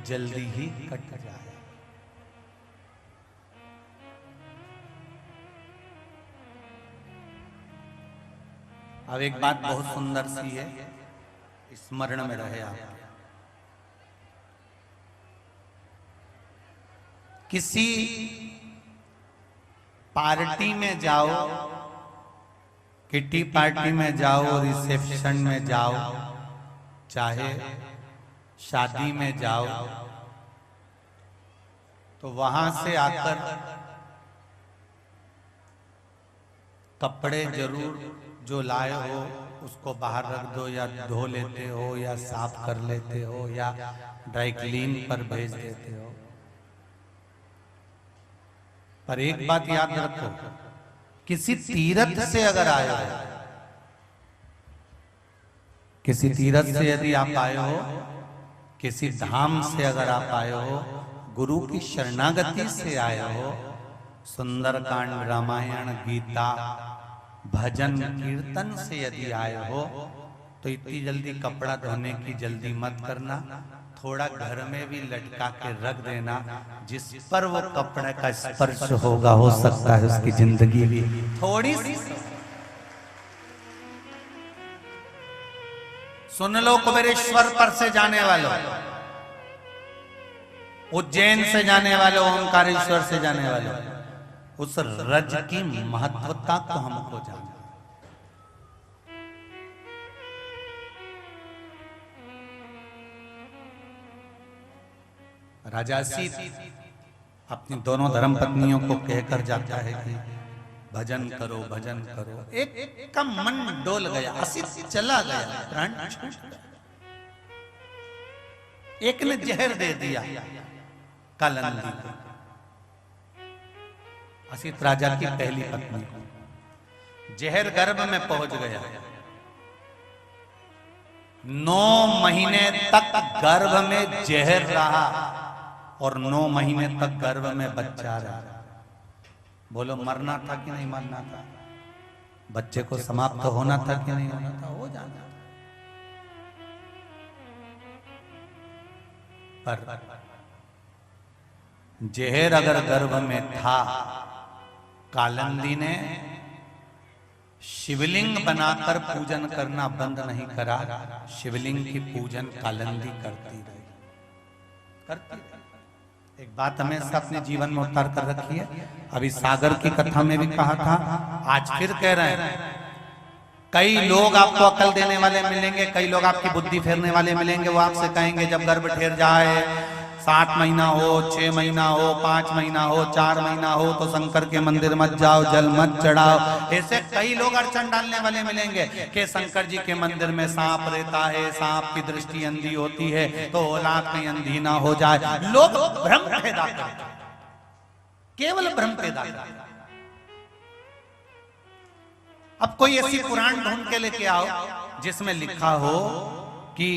जल्दी ही कट जाए। अब एक बात बहुत सुंदर सी है, स्मरण में रहे आप। किसी पार्टी में जाओ, किटी पार्टी में जाओ, रिसेप्शन में जाओ, चाहे शादी में जाओ, तो वहां से आकर कपड़े जरूर जो लाए हो उसको बाहर रख दो, या धो लेते हो, या साफ कर लेते हो, या ड्राई क्लीन पर भेज देते हो। पर एक बात याद रखो, किसी तीर्थ से अगर आए हो, किसी तीर्थ से यदि आप आए हो, किसी धाम से अगर आप आए हो, गुरु की शरणागति से आए हो, सुंदरकांड, रामायण, गीता, भजन, कीर्तन से यदि आए हो, तो इतनी जल्दी कपड़ा धोने की जल्दी मत करना। थोड़ा घर में भी लटका के रख देना, जिस पर वो कपड़े का स्पर्श होगा, हो सकता है उसकी जिंदगी भी थोड़ी सी। सुन लो कुबेरेश्वर पर से जाने वालों, उज्जैन से जाने वालों, ओंकारेश्वर से जाने वालों, उस रज की महत्वता को हमको जानना। राजा सीत अपनी दोनों धर्म पत्नियों को कहकर जाता है कि भजन करो, भजन करो। एक का मन डोल गया, असित चला गया, प्राण छूट गया। एक ने जहर दे दिया कालंदी को, असित राजा की पहली पत्नी को। जहर गर्भ में पहुंच गया, 9 महीने तक गर्भ में जहर रहा और 9 महीने तक गर्भ में बच्चा रहा। बोलो मरना था कि नहीं मरना था? बच्चे को समाप्त होना था कि नहीं होना था? हो जाना था। पर जहर अगर गर्भ में था, कालंदी ने शिवलिंग बनाकर पूजन करना बंद नहीं करा। शिवलिंग की पूजन कालंदी करती रही। एक बात हमेशा अपने जीवन में उतार कर रखी है। अभी सागर की कथा में भी कहा था, आज फिर कह रहे हैं। कई लोग आपको अकल देने वाले मिलेंगे, कई लोग आपकी बुद्धि फेरने वाले मिलेंगे। वो आपसे कहेंगे जब गर्भ ठहर जाए, 7 महीना हो, 6 महीना हो, 5 महीना हो, 4 महीना हो, तो शंकर के मंदिर मत जाओ, जल मत चढ़ाओ। ऐसे कई लोग अड़चन डालने वाले मिलेंगे कि शंकर जी के मंदिर में सांप रहता है, सांप की दृष्टि अंधी होती है, तो औलाद कहीं अंधी ना हो जाए। लोग भ्रम पैदा करते, केवल भ्रम पैदा करते। अब कोई ऐसी पुराण ढूंढ के लेके आओ जिसमें लिखा हो कि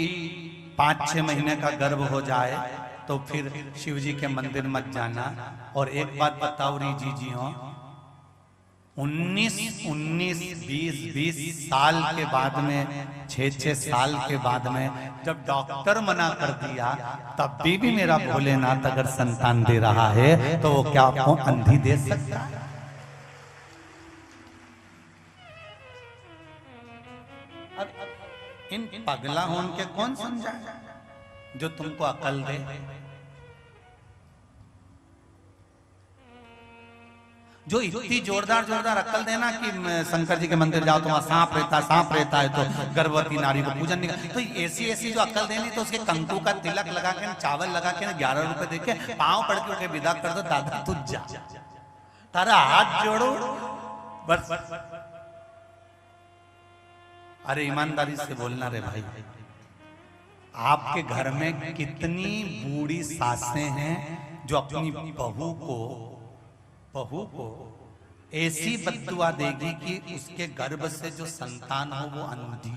5-6 महीने का गर्भ हो जाए तो फिर शिव जी के मंदिर मत जाना। और एक बात बताओ री जी हो, 19, 20 साल के बाद में, 6 साल के बाद में जब डॉक्टर मना कर दिया, तब भी मेरा भोलेनाथ अगर संतान दे रहा है तो वो क्या आपको अंधी दे सकता है? अब इन पगला होन के कौन समझाए जो तुमको अकल दे? जो इतनी जोरदार जोरदार अक्कल देना कि शंकर जी के मंदिर जाओ तो वहां सांप रहता है तो गर्भवती नारी को पूजन नहीं, तो ऐसी ऐसी जो अक्कल देनी तो उसके कंकु का तिलक लगा के चावल लगा के 11 रुपए दे के पांव पड़ के उठे विदा कर दो, दादा तू जा, तारा हाथ जोड़ो बस। अरे ईमानदारी से बोलना रे भाई, आपके घर में कितनी बूढ़ी सासें हैं जो अपनी बहू को ऐसी बद्दुआ देगी कि उसके गर्भ से जो संतान हो वो अंधी।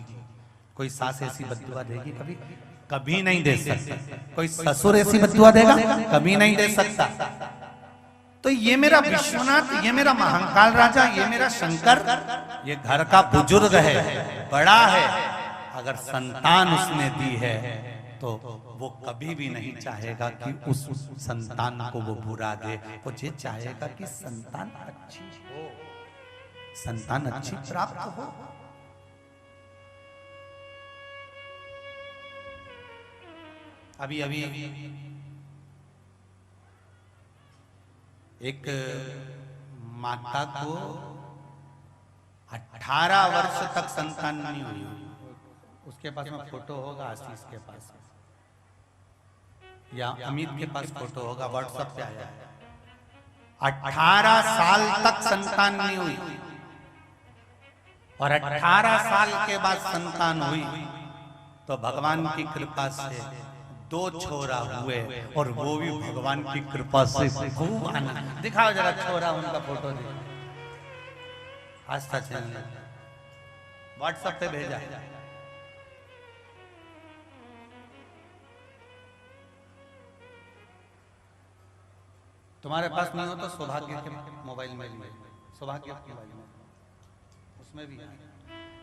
कोई सास ऐसी बद्दुआ देगी? कभी कभी नहीं दे सकता। कोई ससुर ऐसी बद्दुआ देगा? कभी नहीं दे सकता। तो ये मेरा विश्वनाथ, ये मेरा महाकाल राजा, ये मेरा शंकर, ये घर का बुजुर्ग है, बड़ा है, अगर संतान उसने दी है तो वो कभी भी नहीं चाहेगा कि उस संतान को वो बुरा दे। वो ये चाहेगा कि संतान अच्छी हो, संतान अच्छी प्राप्त हो। अभी एक माता को 18 वर्ष तक संतान नहीं हुई, उसके पास में फोटो होगा, आशीष के पास या अमित के पास फोटो होगा, व्हाट्सएप पे आया है। 18 साल तक संतान नहीं हुई और 18 साल के बाद संतान हुई तो भगवान की कृपा से 2 छोरा हुए और वो भी भगवान की कृपा से खूब आनंद। दिखाओ जरा छोरा, उनका फोटो आस्था चैनल व्हाट्सएप पे भेजा। तुम्हारे पास नहीं हो तो सौभाग्य के मोबाइल में, सौभाग्य के मोबाइल में, उसमें भी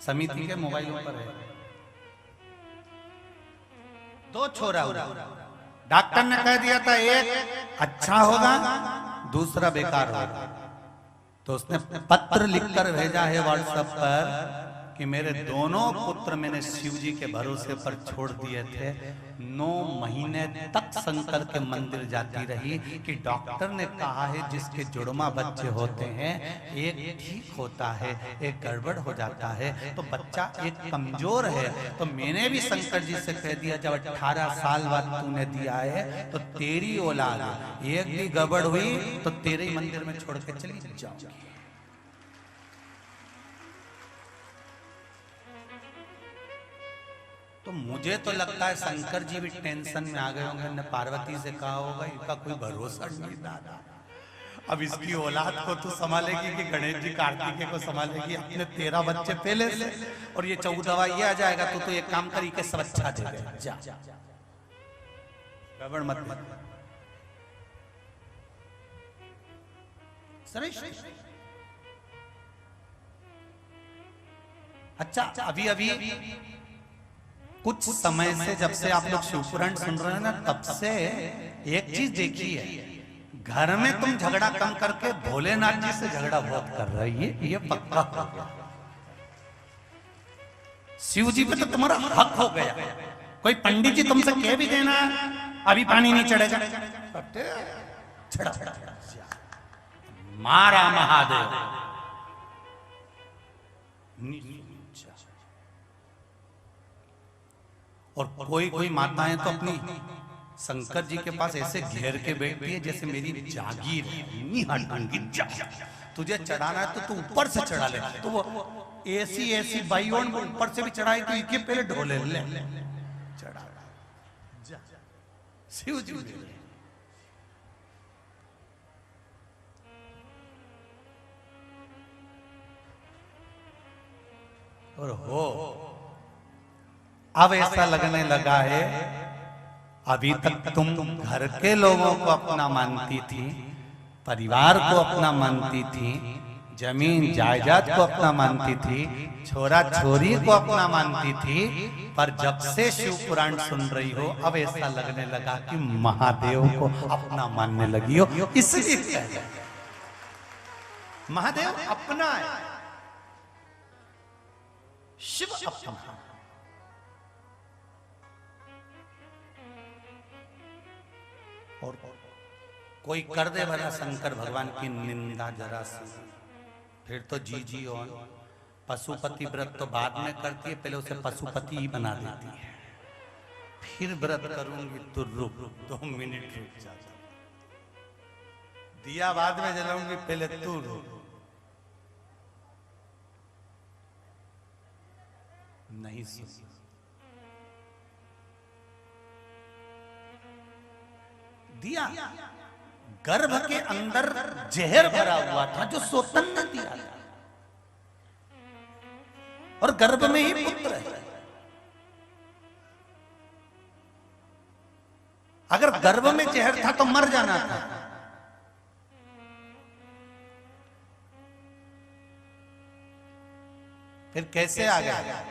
समिति के मोबाइलों पर है। 2 छोरा हुआ। डॉक्टर ने कह दिया था एक अच्छा होगा, दूसरा बेकार होगा। तो उसने पत्र लिखकर भेजा है व्हाट्सएप पर कि मेरे दोनों पुत्र मैंने शिव जी के भरोसे पर छोड़ दिए थे। 9 महीने तक शंकर के मंदिर जाती रही कि डॉक्टर ने कहा है जिसके जुड़वा बच्चे होते हैं एक ठीक होता है, एक गड़बड़ हो जाता है, तो बच्चा एक कमजोर है। तो मैंने भी शंकर जी से कह दिया जब 18 साल बाद तूने दिया है तो तेरी औलाद एक भी गड़बड़ हुई तो तेरे ही मंदिर में छोड़ के चली जाऊंगी। तो मुझे तो लगता है शंकर जी भी टेंशन में आ गए होंगे, ने पार्वती से कहा होगा इनका कोई भरोसा नहीं दादा, अब इसकी औलाद को तू संभालेगी कि गणेश जी कार्तिकेय को संभालेगी? अपने 13 बच्चे पहले से और ये 14वां ये आ जाएगा, तो एक काम करी के सब अच्छा दे दे, जा गड़बड़ मत। अच्छा अभी कुछ समय से जब से आप लोग शिवपुराण सुन रहे हैं ना, तब से एक चीज देखी है, घर में तुम झगड़ा कम करके भोलेनाथ जी से झगड़ा बहुत कर रहे हैं। ये पक्का शिव जी पे तो तुम्हारा हक हो गया। कोई पंडित जी तुमसे कह भी देना अभी पानी नहीं चढ़ेगा, मारा महादेव। और कोई माताएं तो अपनी शंकर जी के पास ऐसे घेर के बैठती है जैसे मेरी जागीर है, तुझे चढ़ाना है तो तू ऊपर से चढ़ा ले। तो वो ऐसी बाइयों ऊपर से भी चढ़ाई तो इनके पहले ढोले ले चढ़ा शिव जी। और हो अब ऐसा लगने लगा है, अभी तक तुम घर के लोगों को अपना मानती थी, परिवार को अपना मानती थी, जमीन जायदाद को अपना मानती थी, छोरा छोरी को अपना मानती थी, पर जब से शिव पुराण सुन रही हो अब ऐसा लगने लगा कि महादेव को अपना मानने लगी हो। इसलिए महादेव अपना है, शिव अपना। कोई कर दे भला शंकर भगवान की निंदा जरा सी, फिर तो जी और पशुपति व्रत तो बाद में करती है, पहले उसे पशुपति ही बना देती है। फिर व्रत करूंगी तो रुक 2 मिनट रुक जा, दिया बाद में जलाऊंगी, पहले तू रुक। नहीं सुन, दिया गर्भ के अंदर जहर भरा हुआ था जो सोतन ने दिया था, और गर्भ में ही पुत्र है। अगर गर्भ में जहर था तो मर जाना था। फिर कैसे आ गया?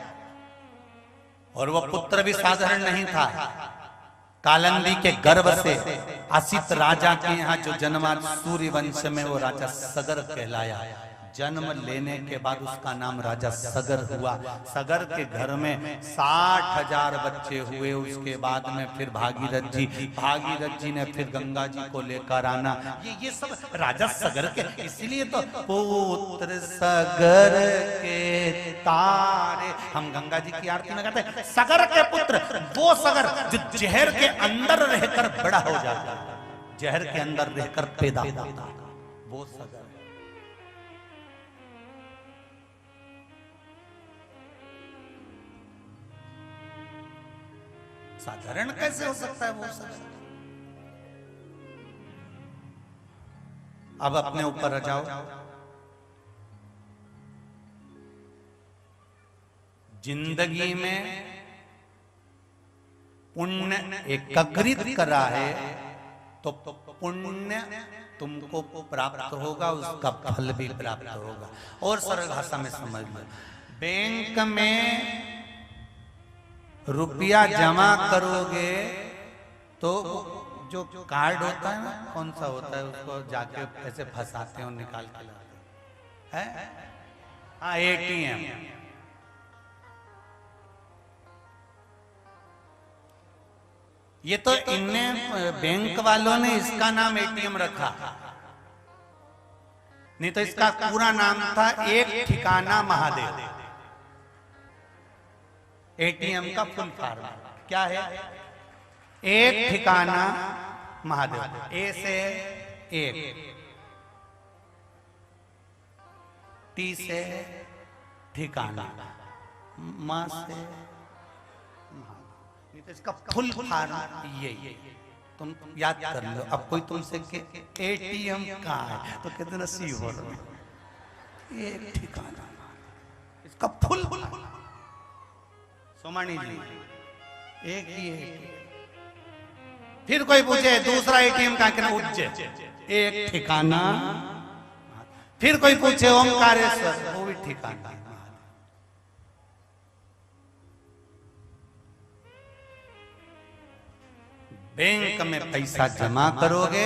और वह पुत्र भी साधारण नहीं था। कालंदी के गर्भ से असित राजा के यहाँ जो जन्मा, सूर्य वंश में वो राजा सगर कहलाया। जन्म लेने के बाद उसका नाम राजा सगर हुआ। सगर के घर में 60,000 बच्चे हुए। उसके बाद में फिर भागीरथ जी ने फिर गंगा जी को लेकर आना। ये सब राजा सगर के, इसलिए तो पुत्र सगर के तारे, हम गंगा जी की आरती में कहते हैं सगर के पुत्र, वो सगर जो जहर के अंदर रहकर बड़ा हो जाता, जहर के अंदर रहकर पैदा होता, वो सगर। साधारण कैसे हो सकता है वो सब? अब अपने ऊपर आ जाओ। जिंदगी में पुण्य एकत्रित करा है तो पुण्य तुमको प्राप्त होगा, उसका फल भी प्राप्त होगा। और सरल भाषा में समझ लो, बैंक में रुपया जमा करोगे तो जो कार्ड होता है ना, कौन सा होता है, उसको जाके ऐसे फंसाते हैं और निकाल के लाते हैं, हाँ ATM। ये तो इनने बैंक वालों ने इसका नाम ATM रखा, नहीं तो इसका पूरा नाम था एक ठिकाना महादेव। ATM का फुल फॉर्म क्या है? एक ठिकाना महादेव। ए से एक, टी से ठिकाना, मां से महादेव। तो इसका फुल फॉर्म ये तुम याद कर लो। अब कोई तुमसे के ATM कहाँ है तो कितना सी हो रहा, एक ठिकाना, इसका फुल सोमानी जी एक ही है। फिर कोई पूछे दूसरा ATM का कितना, उज्जैन, एक ठिकाना। फिर कोई पूछे ओमकारेश्वर, वो भी ठिकाना। बैंक में पैसा जमा करोगे,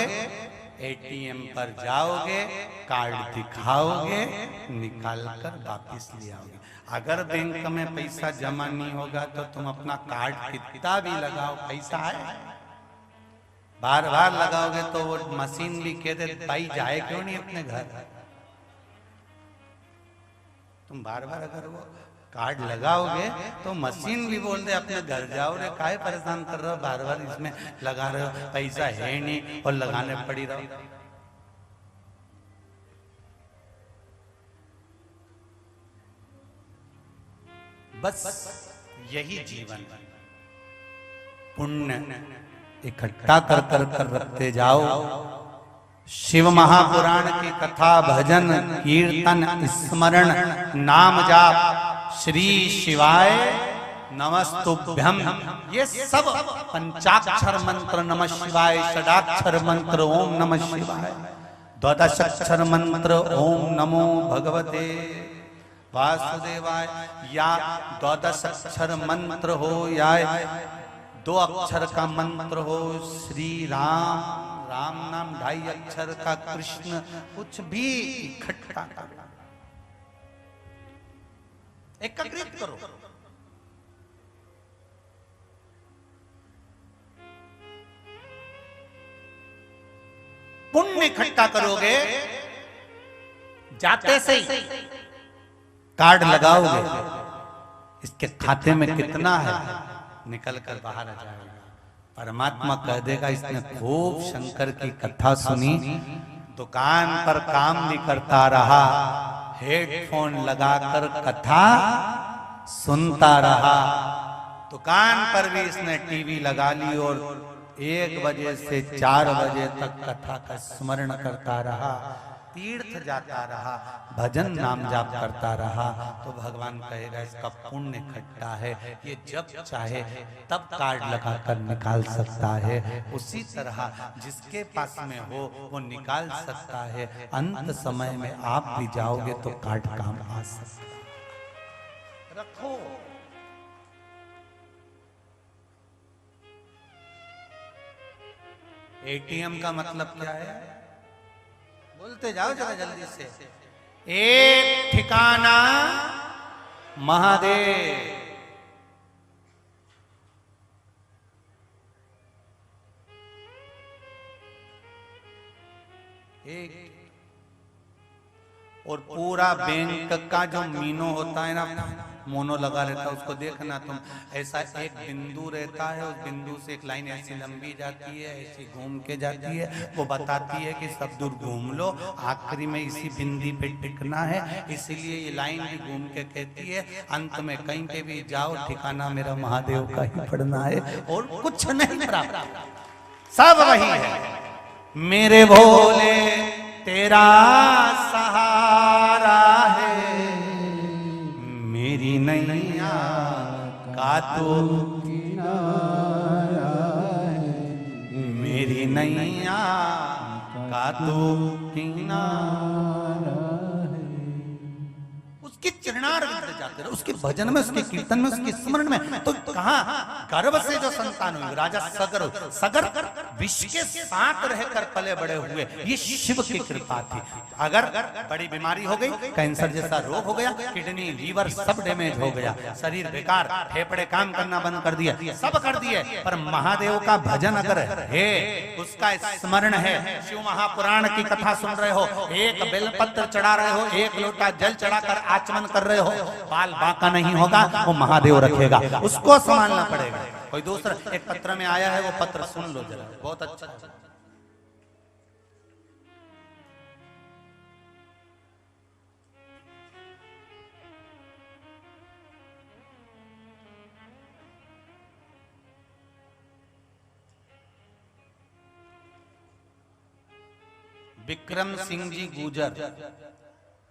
ATM पर जाओगे, कार्ड दिखाओगे, निकाल कर वापिस ले आओगे। अगर बैंक में पैसा जमा नहीं होगा तो तुम अपना कार्ड कितना भी लगाओ, पैसा है, बार बार लगाओगे तो वो मशीन भी कह दे भाई जाए क्यों नहीं अपने घर। तुम बार बार अगर वो कार्ड लगाओगे तो मशीन भी बोल दे अपने घर जाओ रे, काहे परेशान कर रहे हो, बार बार इसमें लगा रहे हो, पैसा है नहीं और लगाने पड़ी रहो। बस यही जीवन, पुण्य इकट्ठा कर कर कर रखते जाओ। शिव महापुराण की कथा, भजन, कीर्तन, स्मरण, नाम जाप, श्री शिवाय नमस्तुभ्यम, ये सब पंचाक्षर मंत्र नमः शिवाय, षडाक्षर मंत्र ओम नमः शिवाय, द्वादशाक्षर मंत्र ओम नमो भगवते वासुदेवाय, या द्वादश अक्षर मंत्र हो या 2 अक्षर का मंत्र हो, श्री राम, राम नाम 2.5 अक्षर का, कृष्ण, कुछ भी इकट्ठा करो, एकत्रित करो। पुण्य इकट्ठा करोगे, जाते से ही कार्ड लगाओगे, इसके खाते में कितना है निकल कर बाहर आ जाएगा। परमात्मा कह देगा इसने खूब शंकर की कथा सुनी, दुकान पर काम नहीं करता रहा, हेडफोन लगाकर कथा सुनता रहा। दुकान पर भी इसने टीवी लगा ली और 1 बजे से 4 बजे तक कथा का स्मरण करता रहा, तीर्थ जाता रहा, भजन नाम जाप करता रहा, तो भगवान कहेगा इसका पुण्य इकट्ठा है, ये जब चाहे तब कार्ड लगाकर निकाल सकता है। उसी तरह जिसके पास में हो वो निकाल सकता है। अंत समय में आप भी जाओगे तो कार्ड काम आ सकता है। रखो। एटीएम का मतलब क्या है? बोलते जाओ जरा जल्दी से। एक ठिकाना महादेव। एक और पूरा बैंक का जो मीनो होता है ना, मोनो लगा रहता है, उसको देखना तुम, ऐसा एक बिंदु रहता है, उस बिंदु से एक लाइन ऐसी लंबी जाती है, ऐसी घूम के जाती है, वो बताती है कि सब दूर घूम लो, आखिरी में इसी बिंदी पे टिकना है। इसीलिए ये लाइन भी घूम के कहती है अंत में कहीं पे भी जाओ ठिकाना मेरा महादेव का ही पड़ना है और कुछ नहीं प्राप्त, सब वही है। मेरे भोले तेरा सहारा है, मेरी नैया का तो किनारा है, मेरी नैया का तो किनारा है। उसके चरणारविंद जाते रहो, उसके भजन में, उसके कीर्तन में, उसके स्मरण में। तो कहा गर्भ से जो संतान हुई राजा सगर, सगर विश्व के साथ रहकर पले बड़े हुए, ये शिव की कृपा थी। अगर बड़ी बीमारी हो गई, कैंसर जैसा रोग हो गया, किडनी लीवर सब डैमेज हो गया, शरीर बेकार, फेफड़े काम करना बंद कर दिया, सब कर दिए, पर महादेव का भजन अगर है, उसका स्मरण है, शिव महापुराण की कथा सुन रहे हो, एक बेलपत्र चढ़ा रहे हो, एक लोटा जल चढ़ाकर आचमन कर रहे हो, बाल बांका नहीं होगा, वो महादेव रखेगा, उसको संभालना पड़ेगा। कोई दूसरा एक पत्र में आया है, वो पत्र सुन लो जरा, बहुत अच्छा। विक्रम सिंह जी गुजर,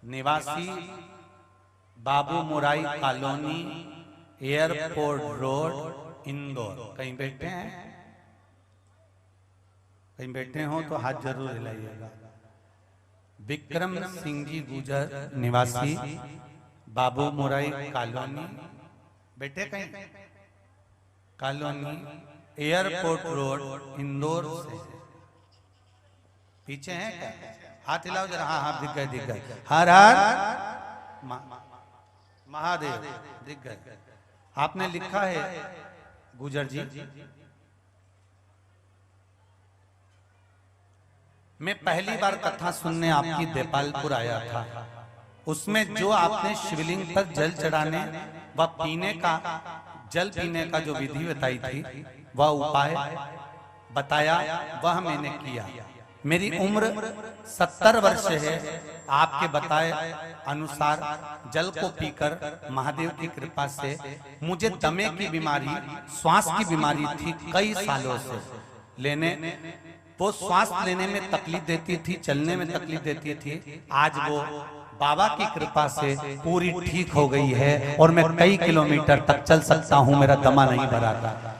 निवासी बाबू मुराई कॉलोनी, एयरपोर्ट रोड, इंदौर। कहीं बैठे हैं? कहीं बैठे हो तो हाथ जरूर हिलाइएगा। विक्रम सिंह जी गुजर, निवासी बाबू मुराई कॉलोनी, बैठे कहीं? कॉलोनी, एयरपोर्ट रोड, इंदौर से। पीछे हैं क्या? हाथ हिलाओ जरा। हाँ हाँ, दिख गए दिख गए। हर हर महादेव, दिख गए। आपने लिखा है गुजर जी, मैं पहली बार कथा सुनने आपकी देपालपुर आया था। उसमें जो आपने शिवलिंग पर जल चढ़ाने व पीने का, जल पीने का जो विधि बताई थी, वह उपाय बताया, वह मैंने किया। मेरी उम्र 70 वर्ष है। आपके बताए अनुसार जल को पीकर महादेव की कृपा से मुझे दमे की बीमारी, श्वास की बीमारी थी कई सालों से। लेने वो श्वास लेने में तकलीफ देती थी, चलने में तकलीफ देती थी। आज वो बाबा की कृपा से पूरी ठीक हो गई है और मैं कई किलोमीटर तक चल सकता हूँ, मेरा दमा नहीं भराता।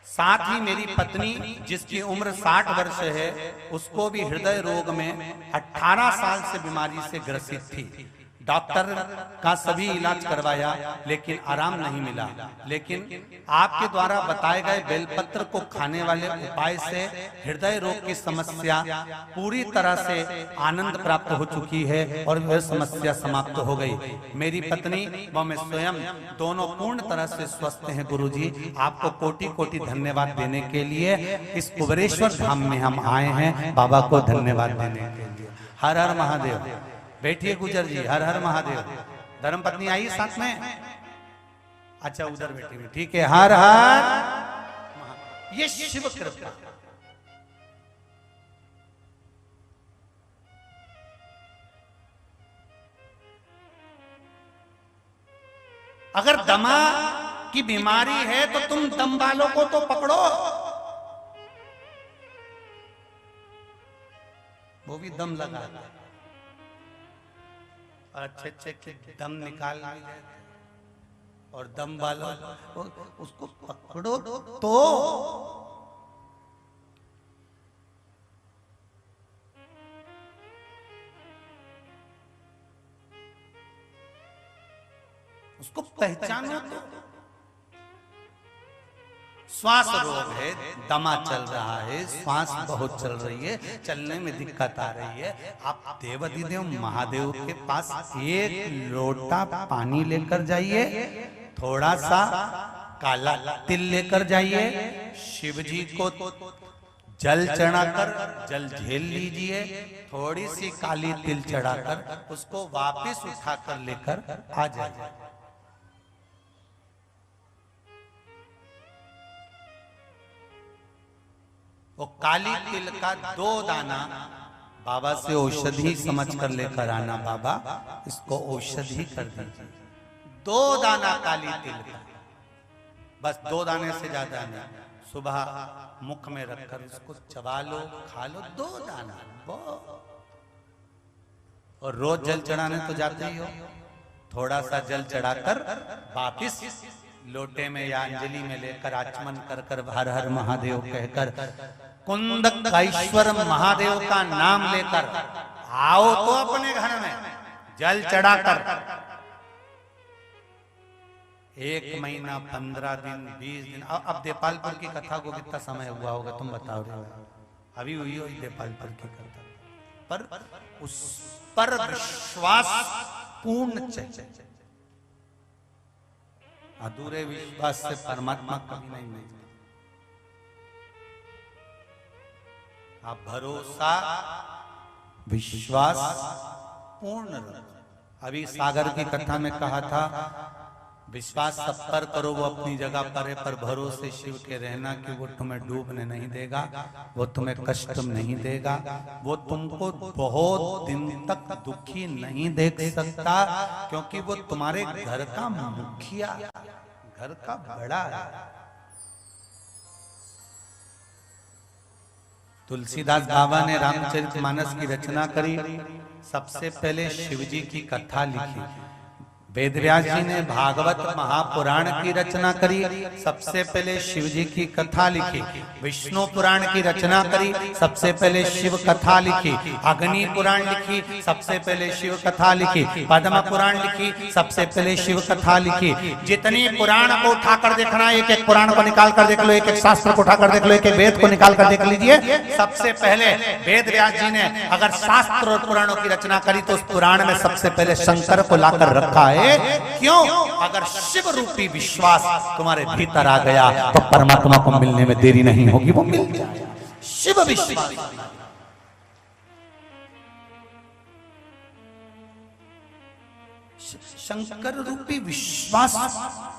साथ ही मेरी पत्नी जिसकी उम्र 60 वर्ष है, उसको भी हृदय रोग में 18 साल से बीमारी से ग्रसित थी। डॉक्टर का सभी इलाज करवाया लेकिन आराम नहीं मिला। लेकिन आपके द्वारा बताए गए बेलपत्र को खाने वाले उपाय से हृदय रोग की समस्या पूरी तरह से आनंद प्राप्त हो चुकी है और वह समस्या समाप्त हो गई। मेरी पत्नी व मैं स्वयं दोनों पूर्ण तरह से स्वस्थ हैं। गुरुजी, आपको कोटि कोटि धन्यवाद देने के लिए इस कुबेरेश्वर धाम में हम आए हैं, बाबा को धन्यवाद देने के लिए। हर हर महादेव। बैठिए गुजर जी, हर हर महादेव। धर्मपत्नी आई साथ में? अच्छा, उधर बैठी हुई, ठीक है। हर हर। ये शिव कृपा। अगर दमा की बीमारी है तो तुम दम वालों को तो पकड़ो, वो भी दम लगा और अच्छे अच्छे दम निकाल और दम वाला उसको पकड़ो तो उसको पहचानो तो। श्वास रोग है, दमा चल रहा है, श्वास बहुत चल रही है, चलने में दिक्कत आ रही है, आप देवाधिदेव महादेव के पास एक लोटा पानी लेकर जाइए, थोड़ा सा काला तिल लेकर जाइए, शिव जी को जल चढ़ाकर जल झेल लीजिए, थोड़ी सी काली तिल चढ़ाकर उसको वापस उठाकर लेकर आ जाइए। वो काली तिल का 2 दाना बाबा से औषधि समझ कर लेकर आना। बाबा, इसको औषधि कर दीजिए। 2 दाना काली तिल का, बस 2 दाने से ज्यादा नहीं। सुबह मुख में रखकर उसको चबा लो, खा लो, 2 दाना। और रोज जल चढ़ाने तो जाते ही हो, थोड़ा सा जल चढ़ाकर वापिस लोटे में या अंजलि में लेकर आचमन कर कर हर हर महादेव कहकर कुंदकेश्वर महादेव का नाम लेकर आओ तो अपने घर में जल चढ़ाकर 1 महीना 15 दिन 20 दिन। अब देपालपुर की कथा को कितना समय हुआ होगा तुम बताओ रे? अभी हुई हो देपालपुर की कथा, पर उस पर विश्वास पूर्ण चाहिए। अधूरे विश्वास से परमात्मा कभी नहीं मिलता। आप भरोसा विश्वास पूर्ण रखो। अभी सागर की कथा में कहा था, विश्वास सब पर करो, वो अपनी जगह पर है, पर भरोसे शिव के रहना कि वो तुम्हें डूबने नहीं देगा, वो तुम्हें कष्ट नहीं देगा, वो तुमको बहुत दिन तक दुखी नहीं देख सकता, क्योंकि वो तुम्हारे घर का मुखिया, घर का बड़ा है। तुलसीदास बाबा ने रामचरितमानस की रचना करी, सबसे पहले शिवजी की कथा लिखी। वेदव्यास जी ने भागवत महापुराण की रचना करी, सबसे पहले शिव जी की कथा लिखी। विष्णु पुराण की रचना करी, सबसे पहले शिव कथा लिखी। अग्नि पुराण लिखी, सबसे पहले शिव कथा लिखी। पद्म पुराण लिखी, सबसे पहले शिव कथा लिखी। जितनी पुराण को उठाकर देखना, एक एक पुराण को निकाल कर देख लो, एक एक शास्त्र को उठाकर देख लो, एक एक वेद को निकाल कर देख लीजिए। सबसे पहले वेदव्यास जी ने अगर शास्त्र और पुराणों की रचना करी तो उस पुराण में सबसे पहले शंकर को लाकर रखा है। क्यों? अगर शिव रूपी विश्वास तुम्हारे भीतर आ गया तो परमात्मा को मिलने में देरी नहीं होगी, वो मिल जाएगा। शिव विश्वास, शंकर रूपी विश्वास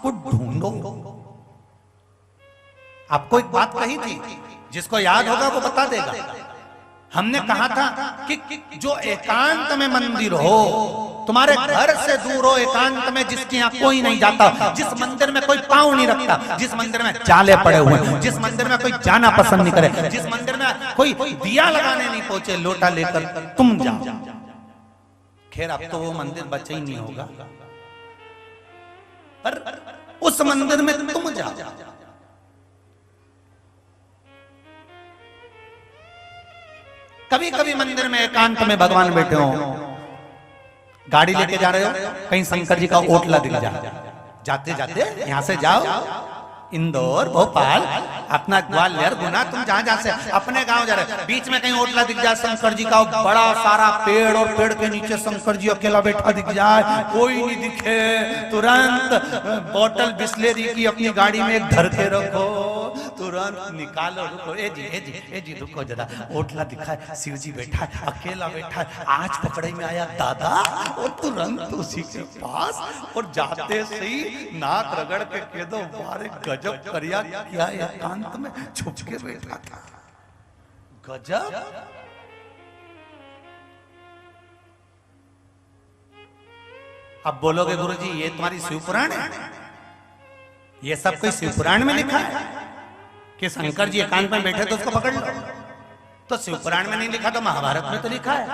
को ढूंढो। आपको एक बात कही थी, जिसको याद होगा वो बता देगा। हमने कहा था कि जो एकांत में मंदिर हो, तुम्हारे घर से दूर हो, एकांत में जिसके यहाँ कोई नहीं जाता, जिस मंदिर में कोई पांव नहीं रखता, जिस मंदिर में चाले पड़े हुए, जिस मंदिर में कोई जाना पसंद नहीं करे, जिस मंदिर में कोई दिया लगाने नहीं पहुंचे, लोटा लेकर तुम जाओ। खैर अब तो वो मंदिर बचा ही नहीं होगा, पर उस मंदिर में तुम जाओ। कभी कभी मंदिर में एकांत में भगवान बैठे हो, गाड़ी लेके जा रहे हो, कहीं शंकर जी का ओटला दिख जाए, जाते जाते यहाँ से जाओ इंदौर, भोपाल, अपना ग्वालियर, गुना, तुम जहां जहां से अपने गांव जा रहे हो, बीच में कहीं ओटला दिख जाए शंकर जी का, बड़ा सारा पेड़ और पेड़ के नीचे शंकर जी अकेला बैठा दिख जाए, कोई नहीं दिखे, तुरंत बोतल बिस्लेरी की अपनी गाड़ी में एक धर के रखो, तुरंत निकालो, रुको, ए जी रुको जरा, ओटला दिखा है, शिव जी बैठा है, अकेला बैठा है, आज पकड़े में आया दादा, और तुरंत उसी के पास, और जाते से ही नाक रगड़ के कह दो, मारे गजब करिया क्या एकांत में छुप के बैठा था, गजब। अब बोलोगे गुरुजी ये तुम्हारी शिव पुराण है, ये सब कोई शिव पुराण में लिखा है कि शंकर जी एकांत में बैठे तो उसको पकड़ लो, तो शिव पुराण में नहीं लिखा तो महाभारत में तो लिखा है।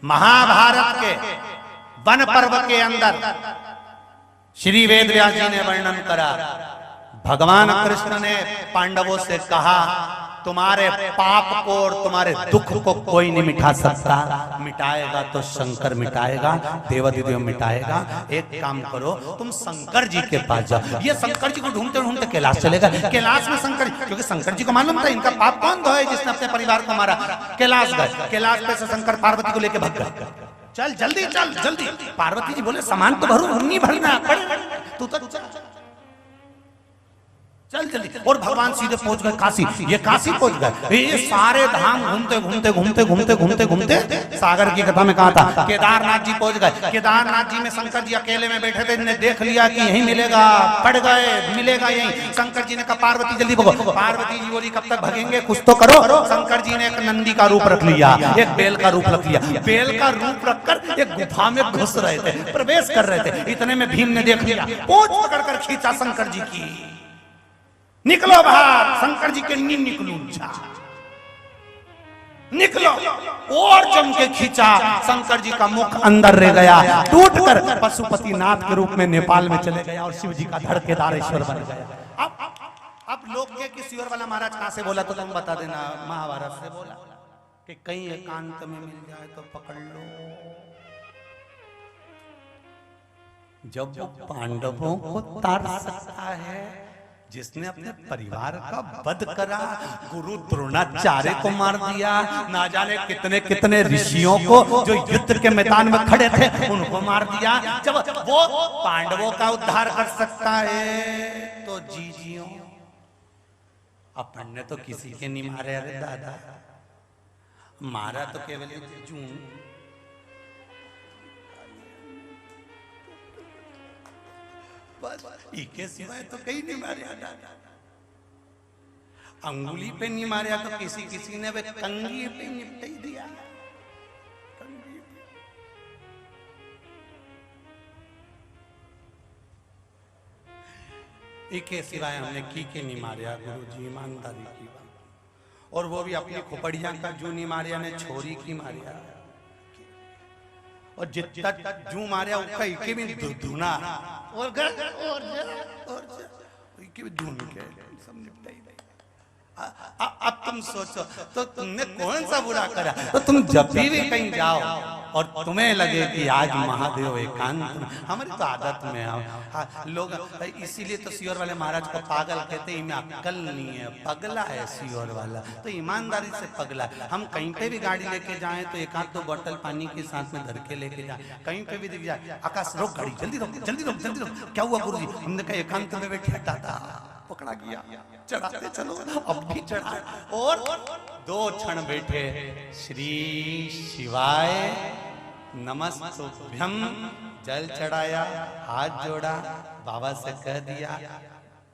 महाभारत के वन पर्व के अंदर श्री वेद व्यास जी ने वर्णन करा, भगवान कृष्ण ने पांडवों से कहा तुम्हारे पाप को और तुम्हारे दुख को कोई नहीं मिटा सकता, मिटाएगा तो शंकर मिटाएगा, देवादिदेव मिटाएगा। एक काम करो तुम शंकर जी के पास जाओ। ये शंकर जी को ढूंढते ढूंढते कैलाश चलेगा, कैलाश में शंकर, क्योंकि शंकर जी को मालूम था इनका पाप कौन धोए जिसने अपने परिवार को मारा। कैलाश गए, कैलाश पे से शंकर पार्वती को लेके भाग गए, चल जल्दी चल जल्दी। पार्वती जी बोले सामान तो भरू, नहीं भरना, तू तो चल जल्दी। और भगवान सीधे पहुंच गए काशी, ये काशी पहुंच गए, ये सारे धाम घूमते घूमते घूमते घूमते घूमते घूमते सागर की कथा में कहा था केदारनाथ जी पहुंच गए। केदारनाथ जी में शंकर जी अकेले में बैठे थे, इन्हें देख लिया कि यहीं मिलेगा, पड़ गए, मिलेगा यहीं। शंकर जी ने कहा पार्वती जल्दी भगो। पार्वती जी बोली कब तक भगेंगे, कुछ तो करो। शंकर जी ने एक नंदी का रूप रख लिया, एक बेल का रूप रख लिया, बेल का रूप रखकर एक गुफा में घुस रहे थे, प्रवेश कर रहे थे। इतने में भीम ने देख लिया, पूंछ पकड़कर खींचा शंकर जी की, निकलो बाहर। शंकर जी के नी निकलू निकलो, और जम के खींचा। शंकर जी का मुख अंदर रह गया, टूटकर पशुपति नाथ के रूप में नेपाल में चले गया और शिव जी का धड़ केदारेश्वर बन गया। अब लोग के किसी और वाला महाराज कहां से बोला तो तुम बता देना। महाभारत से बोला कि कहीं एकांत में मिल जाए तो पकड़ लो। जब वो पांडवों को तार सकता है, जिसने अपने परिवार का वध करा, गुरु द्रोणाचार्य को मार दिया, ना जाने कितने कितने ऋषियों को जो युद्ध के मैदान में खड़े थे उनको मार दिया, जब वो पांडवों का उद्धार कर सकता है तो जीजियो। अपन ने तो किसी के नहीं मारे, अरे दादा मारा तो केवल जूं, इके सिवाय तो कहीं नहीं मारा। अंगुली पे नहीं मारा तो किसी किसी ने वे कंगी पे निपटा ही दिया। इके सिवाय हमने की के नहीं मारिया गुरु जी, ईमानदारी की बात। और वो भी अपनी खोपड़िया का जू नहीं मारिया ने, छोरी की मारिया। और जितना जू मारिया उसका इके भी धुना और इके भी धुन के सब निपटा ही। अब तुम सोचो तो तुमने कौन सा बुरा करा। तो तुम जब भी कहीं जाओ और तुम्हें लगे कि आज महादेव एकांत, हमारी तो आदत में है लोग, इसीलिए तो सियोर वाले महाराज को पागल कहते हैं, इनमें अक्ल नहीं है, पगला है सियोर वाला। तो ईमानदारी से पगला। हम कहीं पे भी गाड़ी लेके जाएं तो एक आध दो बोतल पानी के साथ में धर के लेके जाए, कहीं पे भी दिख जाए आकाश रोक गाड़ी, जल्दी रोक जल्दी रोक जल्दी रोक। क्या हुआ गुरुजी? हमने कहा एकांत में बैठा था, पकड़ा गया, चढ़ाते चलो, अब भी चढ़ा। और 2 क्षण बैठे, श्री शिवाय नमस्तुभ्यम, जल चढ़ाया, हाथ जोड़ा, बाबा से कह दिया,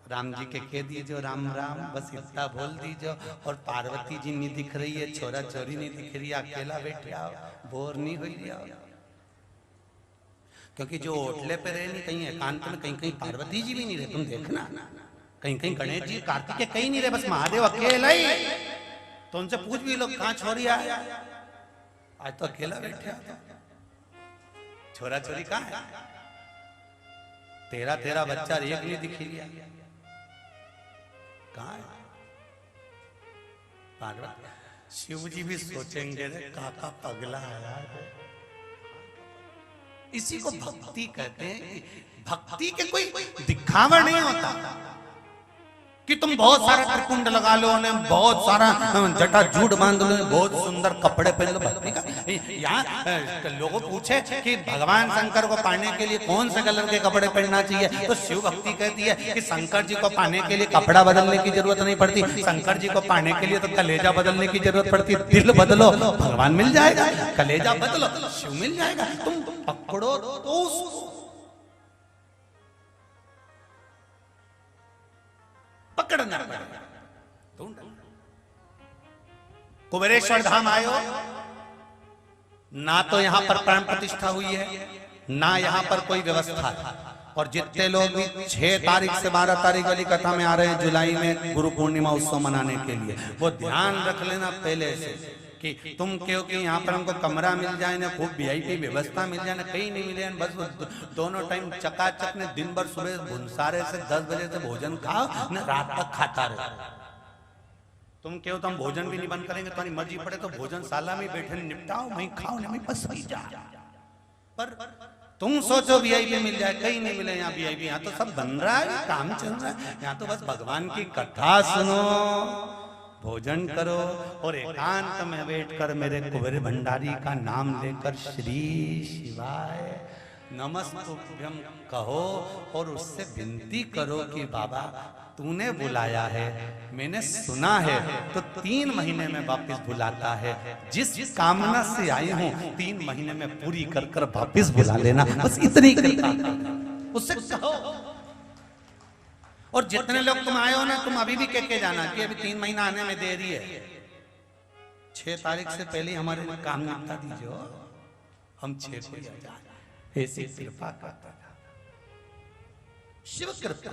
राम जी के कह दीजिए राम राम, बस इतना बोल दीजिए। और पार्वती जी नहीं दिख रही है, छोरा छोरी नहीं दिख रही है, अकेला बैठे आओ, बोर नहीं हो रही आओ। क्योंकि जो ओटले पे रहे नहीं, कहीं एकांत में कहीं कहीं पार्वती जी भी नहीं रहे, तुम देखना, कहीं कहीं गणेश जी कार्तिक कहीं नहीं रहे, बस महादेव अकेला ही। तो उनसे पूछ भी लोग कहां छोरी आया, आज तो अकेला बैठे, छोरा छोरी कहां है, तेरा बच्चा एक नहीं दिख लिया, कहां है पार्वती? शिव जी भी सोचेंगे रे काका पगला आया है, इसी को भक्ति कहते हैं। भक्ति के कोई दिखावा नहीं होता कि तुम बहुत सारा त्रिकुंड लगा लो, उन्हें बहुत सारा जटा जूट बांध लो, बहुत सुंदर कपड़े पहन लो। भक्ति का यहाँ लोगों पूछे कि भगवान शंकर को पाने के लिए कौन से कलर के कपड़े पहनना चाहिए, तो शिव भक्ति कहती है कि शंकर जी को पाने के लिए कपड़ा बदलने की जरूरत नहीं पड़ती। शंकर जी को पाने के लिए तो कलेजा बदलने की जरूरत पड़ती। दिल बदलो भगवान मिल जाएगा, कलेजा बदलो शिव मिल जाएगा। तुम पकड़ो तो पकड़ना पड़ेगा। कुबेरेश्वर धाम आयो ना, तो यहां पर प्राण प्रतिष्ठा हुई है, ना यहां पर कोई व्यवस्था है। और जितने लोग भी 6 तारीख से 12 तारीख वाली कथा में आ रहे हैं, जुलाई में गुरु पूर्णिमा उत्सव मनाने के लिए, वो ध्यान रख लेना पहले से कि तुम क्योंकि यहाँ पर हमको कमरा मिल जाए ना, खूब वीआईपी व्यवस्था मिल जाए ना, कहीं नहीं मिले, बस दोनों टाइम चकाचक ने दिन भर सुबह भुनसारे से 10 बजे से भोजन खाओ ना, रात तक खाता रहो। तुम क्यों तो हम भोजन भी नहीं बंद करेंगे, तुम्हारी मर्जी पड़े तो भोजनशाला में बैठे निपटाओ, वहीं खाओ नहीं बस वही जा। पर तुम सोचो वीआईपी मिल जाए, कहीं नहीं मिले यहाँ वीआईपी। यहाँ तो सब बन रहा है, काम चल रहा है। यहाँ तो बस भगवान की कथा सुनो, भोजन करो और एकांत में बैठकर मेरे कुबेर भंडारी का नाम लेकर श्री शिवाय नमस्तुभ्यं कहो और उससे विनती करो कि बाबा तूने बुलाया है, मैंने सुना है, तो 3 महीने में वापस बुलाता है। जिस कामना से आई हूँ 3 महीने में पूरी कर कर वापस बुला लेना, बस इतनी कृपा उससे कहो। और जितने लोग तुम आए हो ना, तुम अभी भी कह के जाना कि अभी 3 महीना आने में देरी है, 6 तारीख से पहले हमारे काम निपटा दीजिए, हम 6 को ऐसी कृपा करता था शिव कृपा।